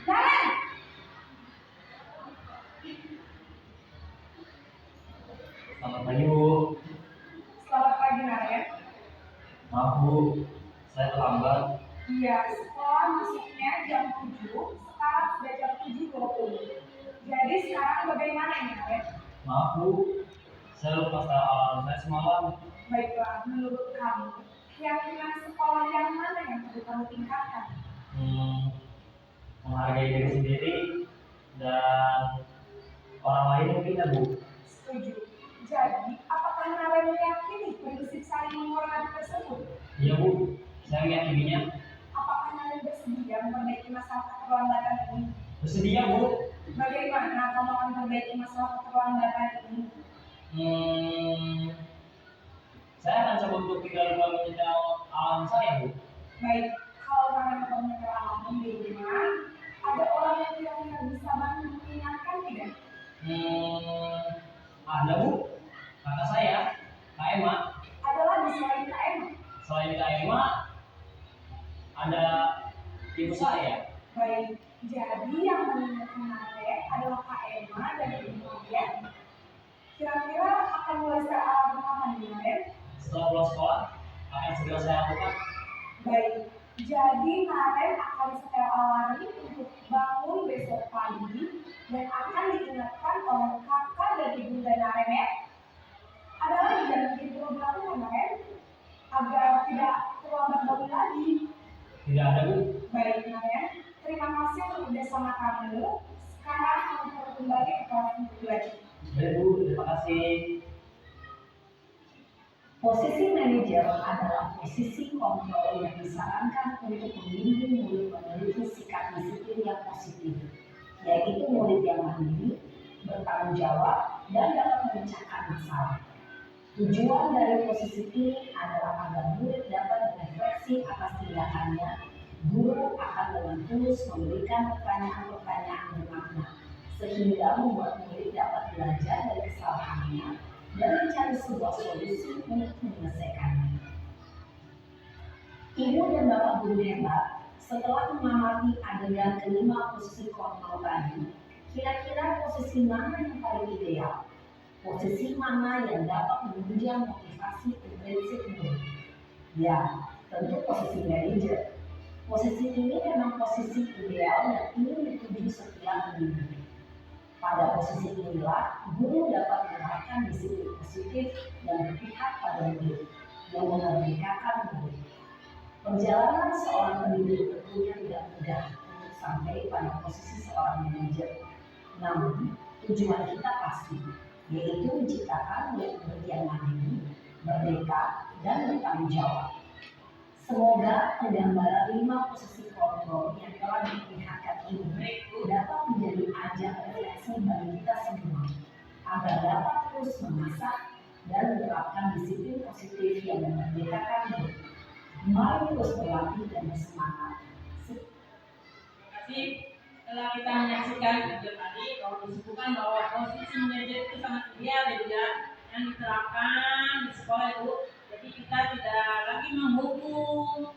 Jalan! Selamat pagi Bu. Selamat pagi, Naren. Maaf Bu, saya terlambat. Iya, sekolah masuknya jam 7, sekarang sudah jam 7.20. Jadi sekarang bagaimana ini, Naren? Maaf Bu, saya lupa style alarm saya semalam. Baiklah, menurut kamu, keyakinan sekolah yang mana yang perlu kamu tingkatkan? Menghargai diri sendiri dan orang lain mungkin ya Bu. Setuju. Jadi, apakah Naren meyakini prinsip saling menghormati tersebut? Iya Bu, saya meyakininya. Apakah Naren bersedia memperbaiki masalah keterlambatan ini? Bersedia Bu. Bagaimana kamu akan memperbaiki masalah keterlambatan ini? Saya akan coba untuk tidak lupa menyetel alarm saya Bu. Baik, kalau Naren punya pengalaman di rumah, ada orang yang kira-kira bisa bantu mengingatkan tidak? Ada Bu, kakak saya, Kak Emma. Ada lagi selain Kak Emma? Selain Kak Emma, ada ibu saya. Baik, jadi yang mengingatkan Naren adalah Kak Emma dan ibu Naren. Kira-kira akan mulai secara alarm kapan nih, Naren? Setelah pulang sekolah, akan segera saya lakukan. Baik, jadi Naren akan setel alarm untuk bangun besok pagi dan akan diingatkan oleh kakak dan ibu dan Naren ya. Ada lagi yang mungkin perlu dilakukan, Naren, agar tidak terlambat bangun lagi. Tidak ada Bu. Baik, Naren, terima kasih untuk kerjasama kamu. Sekarang kamu perlu kembali ke kelas untuk belajar. Baik Bu, terima kasih. Posisi manajer adalah posisi kontrol yang disarankan untuk membimbing murid memiliki sikap disiplin yang positif, yaitu murid yang mandiri, bertanggung jawab, dan dapat memecahkan masalah. Tujuan dari posisi ini adalah agar murid dapat berefleksi atas tindakannya. Guru akan dengan terus memberikan pertanyaan-pertanyaan bermakna, sehingga membuat murid dapat belajar dari kesalahannya dan mencari sebuah solusi untuk menyelesaikannya. Ibu dan bapak guru hebat, setelah mengamati adegan kelima posisi kontrol tadi, kira-kira posisi mana yang paling ideal? Posisi mana yang dapat menunjang motivasi prinsip murid? Ya, tentu posisi manajer. Posisi ini memang posisi ideal yang ingin dituju setiap pendidik. Pada posisi inilah, guru dapat menerapkan disiplin positif dan berpihak pada murid, yang memerdekakan murid. Perjalanan seorang pendidik tentunya tidak mudah untuk sampai pada posisi seorang manajer. Namun, tujuan kita pasti, yaitu menciptakan murid yang mandiri, merdeka, dan bertanggung jawab. Semoga penggambaran 5 posisi kontrol yang telah diperlihatkan ini dapat menjadi ajang refleksi bagi kita semua, agar dapat terus mengasah dan menerapkan disiplin positif yang memerdekakan murid. Mari terus berlatih dan bersemangat. Terima kasih. Setelah kita menyaksikan video tadi, kalau disebutkan bahwa posisi manajer itu sangat ideal ya Bu ya, yang diterapkan di sekolah itu. Jadi kita tidak lagi menghukum,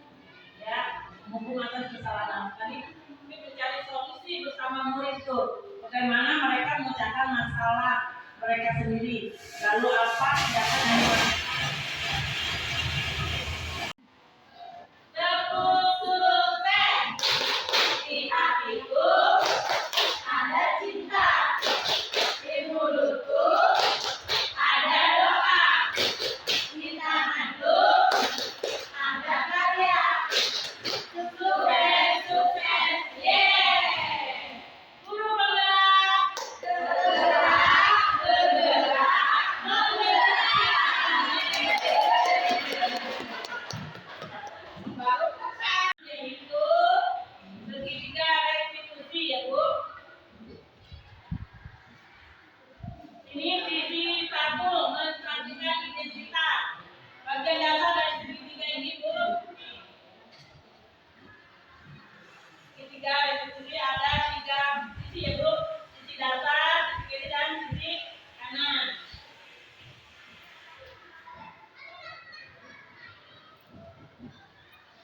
ya, menghukum atas kesalahan. Tadi kami mencari solusi bersama murid itu, bagaimana mereka memecahkan masalah mereka sendiri. Lalu apa tindakan yang dilakukan? Di hatiku ada cinta, di mulutku ada doa, di tanganku ada karya. Sukses, sukses, yeay! Guru penggerak, bergerak, bergerak, menggerak. Yaitu segitiga restitusi ya Bu. Ini sisi 1, menstabilkan identitas. Bagian dasar dari segitiga ini Bu. Segitiga restitusi ada 3 sisi ya Bu. Sisi dasar, sisi kiri dan sisi kanan.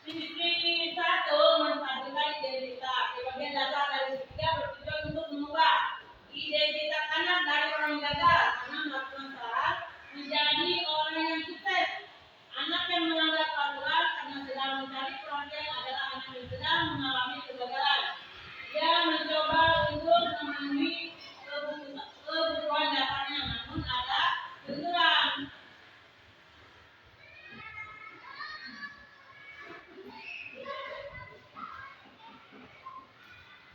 Sisi 1 menstabilkan identitas. Di bagian dasar dari segitiga bertujuan untuk mengubah identitas anak dari orang gagal karena melakukan salah menjadi orang yang sukses. Anak yang melanggar peraturan karena sedang mencari perhatian adalah anak yang sedang mengalami kegagalan. Dia mencoba untuk memenuhi kebutuhan dasarnya, namun ada benturan.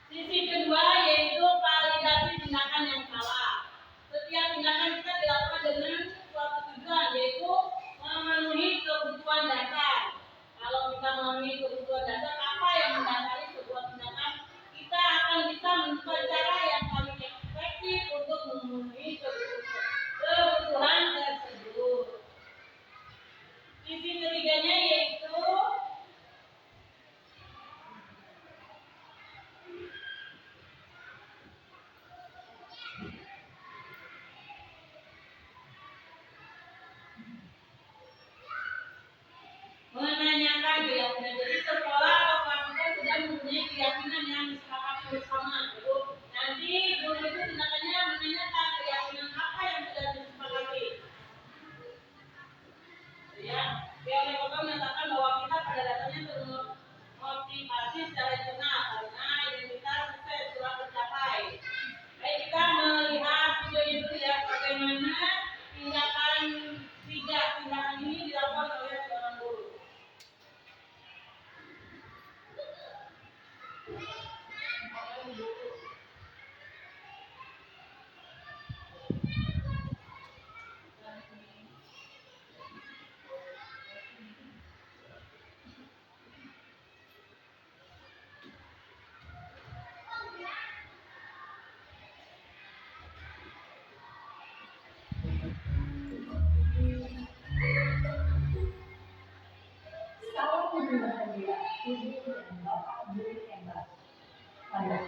Sisi kedua yaitu validasi tindakan yang salah. Setiap tindakan kita dilakukan dengan suatu tujuan, yaitu memenuhi kebutuhan dasar. Kalau kita memenuhi kebutuhan dasar, apa yang mendasari sebuah tindakan? Kita akan bisa menemukan cara yang paling efektif untuk memenuhi kebutuhan tersebut. Sisi ketiganya yaitu menanyakan ya. Jadi sekolah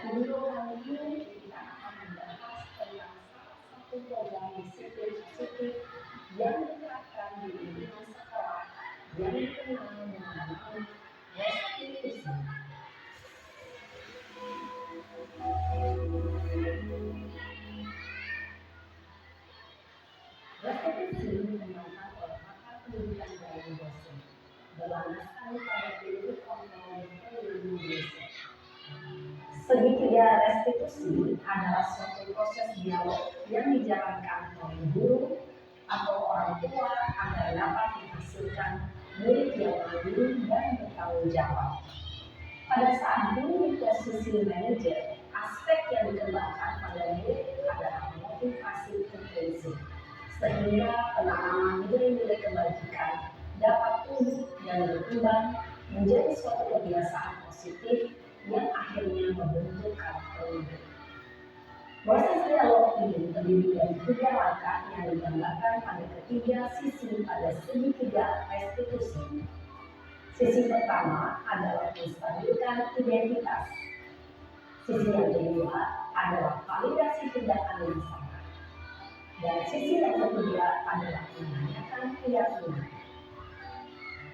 video kali ini kita akan membahas tentang salah satu program disiplin positif yang diterapkan di lingkungan sekolah yang dikenal dengan nama restitusi. Restitusi dikembangkan oleh pakar pendidikan dan dosen berlandaskan pada teori kontrol Indonesia. Segitiga restitusi adalah suatu proses dialog yang dijalankan oleh guru atau orang tua agar dapat menghasilkan murid yang mandiri dan bertanggung jawab. Pada saat guru di posisi manajer, aspek yang dikembangkan pada murid adalah motivasi intrinsik, sehingga penanaman nilai-nilai kebajikan dapat tumbuh dan berkembang menjadi suatu kebiasaan positif yang akhirnya membentuk karakter murid. Proses dialog ini terdiri dari 3 langkah yang digambarkan pada ketiga sisi pada segitiga restitusi. Sisi pertama adalah menstabilkan identitas. Sisi yang kedua adalah validasi tindakan yang salah. Dan sisi yang ketiga adalah menanyakan keyakinan.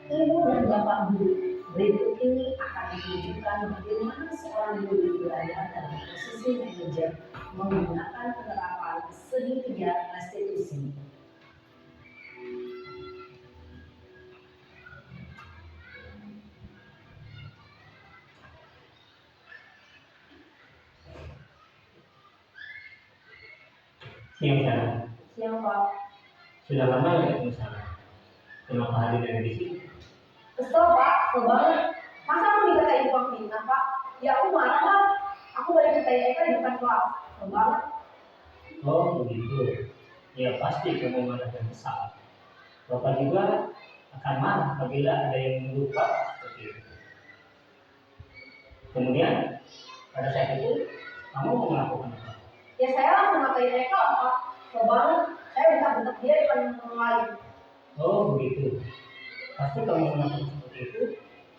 Ibu dan bapak guru, berikut ini akan menunjukkan bagaimana seorang guru berada dalam posisi manajer menggunakan penerapan segitiga restitusi. Siang sana. Siang Pak. Sudah lama nggak ketemu sana? Kenapa hadir dari di sini? Kesel Pak, kesel banget. Masa aku dikatain uang minta Pak? Ya aku marah lah. Aku balik ke Eka di depan kelas. Kesel banget. Oh begitu. Ya pasti kamu marah dan kesal. Bapak juga akan marah apabila ada yang melupa seperti itu. Kemudian pada saat itu kamu mau melakukan apa? Ya saya langsung ngatain Eka Pak. Kesel banget. Saya bentak-bentak dia di depan orang lain. Oh begitu. Pasti kamu melakukan seperti itu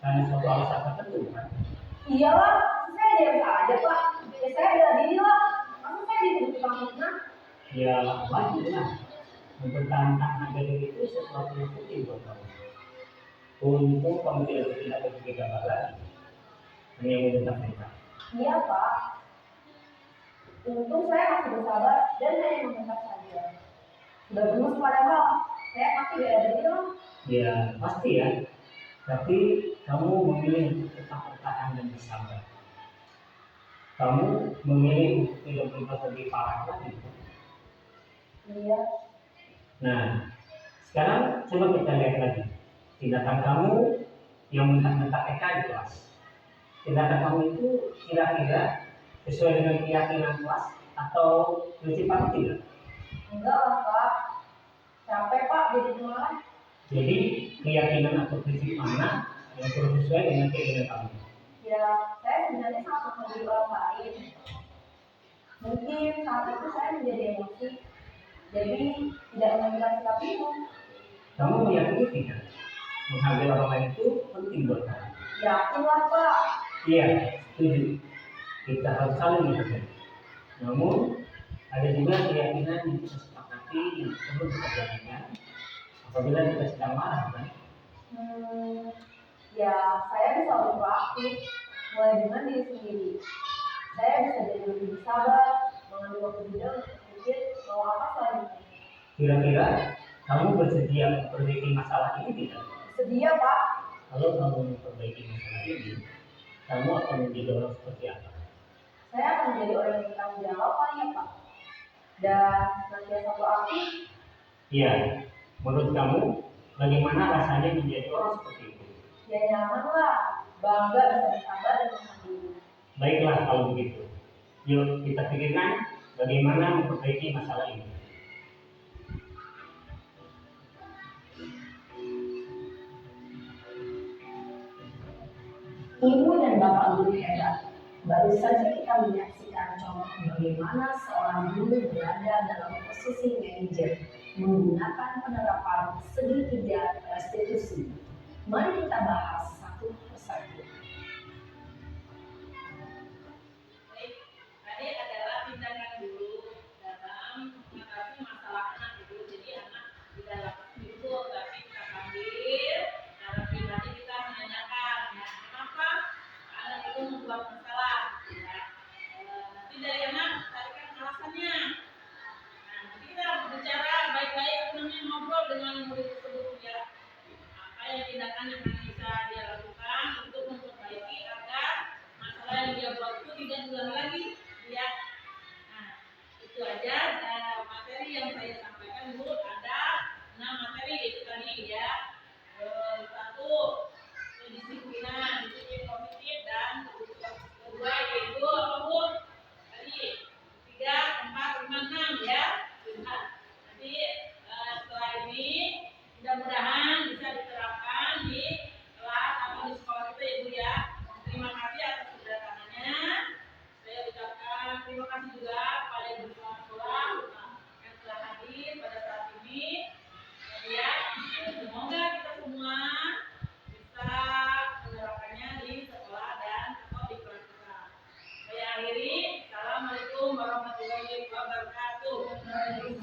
karena suatu alasan tertentu, bukan? Iyalah, saya diam aja Pak. Ya saya bela diri lah. Masa saya dituduh tukang fitnah? Ya wajib lah. Mempertahankan harga diri itu sesuatu yang penting buat kamu. Untung kamu tidak bertindak seperti gambar lagi. Hanya membentak-bentak. Iya Pak. Untung saya masih bersabar dan hanya membentak saja. Sudah gemes padahal. Saya pasti bela diri lah. Ya pasti ya. Tapi kamu memilih untuk tetap bertahan dan bersabar. Kamu memilih untuk tidak berbuat lebih parah lagi. Iya. Nah, sekarang coba kita lihat lagi tindakan kamu yang mentak-mentak Eka di kelas. Tindakan kamu itu kira-kira sesuai dengan keyakinan kelas atau prinsip tidak? Enggak lah Pak. Capek Pak jadi marah. Jadi keyakinan atau prinsip mana yang perlu sesuai dengan keinginan kamu? Ya, saya sebenarnya sangat menghargai orang lain. Mungkin saat itu saya menjadi emosi, jadi tidak menentukan sikap itu. Kamu meyakini tidak? Menghargai orang lain itu penting buat kamu. Yakin lah Pak. Iya, setuju. Kita harus saling menghargai. Namun ada juga keyakinan yang kita sepakati yang perlu kita jalankan apabila kita sedang marah, kan? Ya, saya bisa lebih proaktif, mulai dengan diri sendiri. Saya bisa jadi lebih sabar, mengambil waktu jeda untuk berpikir mau apa selanjutnya. Kira-kira kamu bersedia memperbaiki masalah ini tidak? Sedia Pak. Kalau kamu memperbaiki masalah ini, kamu akan menjadi orang seperti apa? Saya akan menjadi orang yang bertanggung jawab paling ya Pak. Dan senantiasa proaktif. Iya, menurut kamu bagaimana rasanya menjadi orang seperti itu? Ya nyaman lah, bangga bisa bersabar dan menghadiri. Baiklah kalau begitu. Yuk kita pikirkan bagaimana memperbaiki masalah ini. Ibu dan bapak guru hebat. Baru saja kita menyaksikan contoh bagaimana seorang guru berada dalam posisi manajer menggunakan penerapan segitiga restitusi. Mari kita bahas satu persatu. akhiri. Assalamualaikum warahmatullahi wabarakatuh.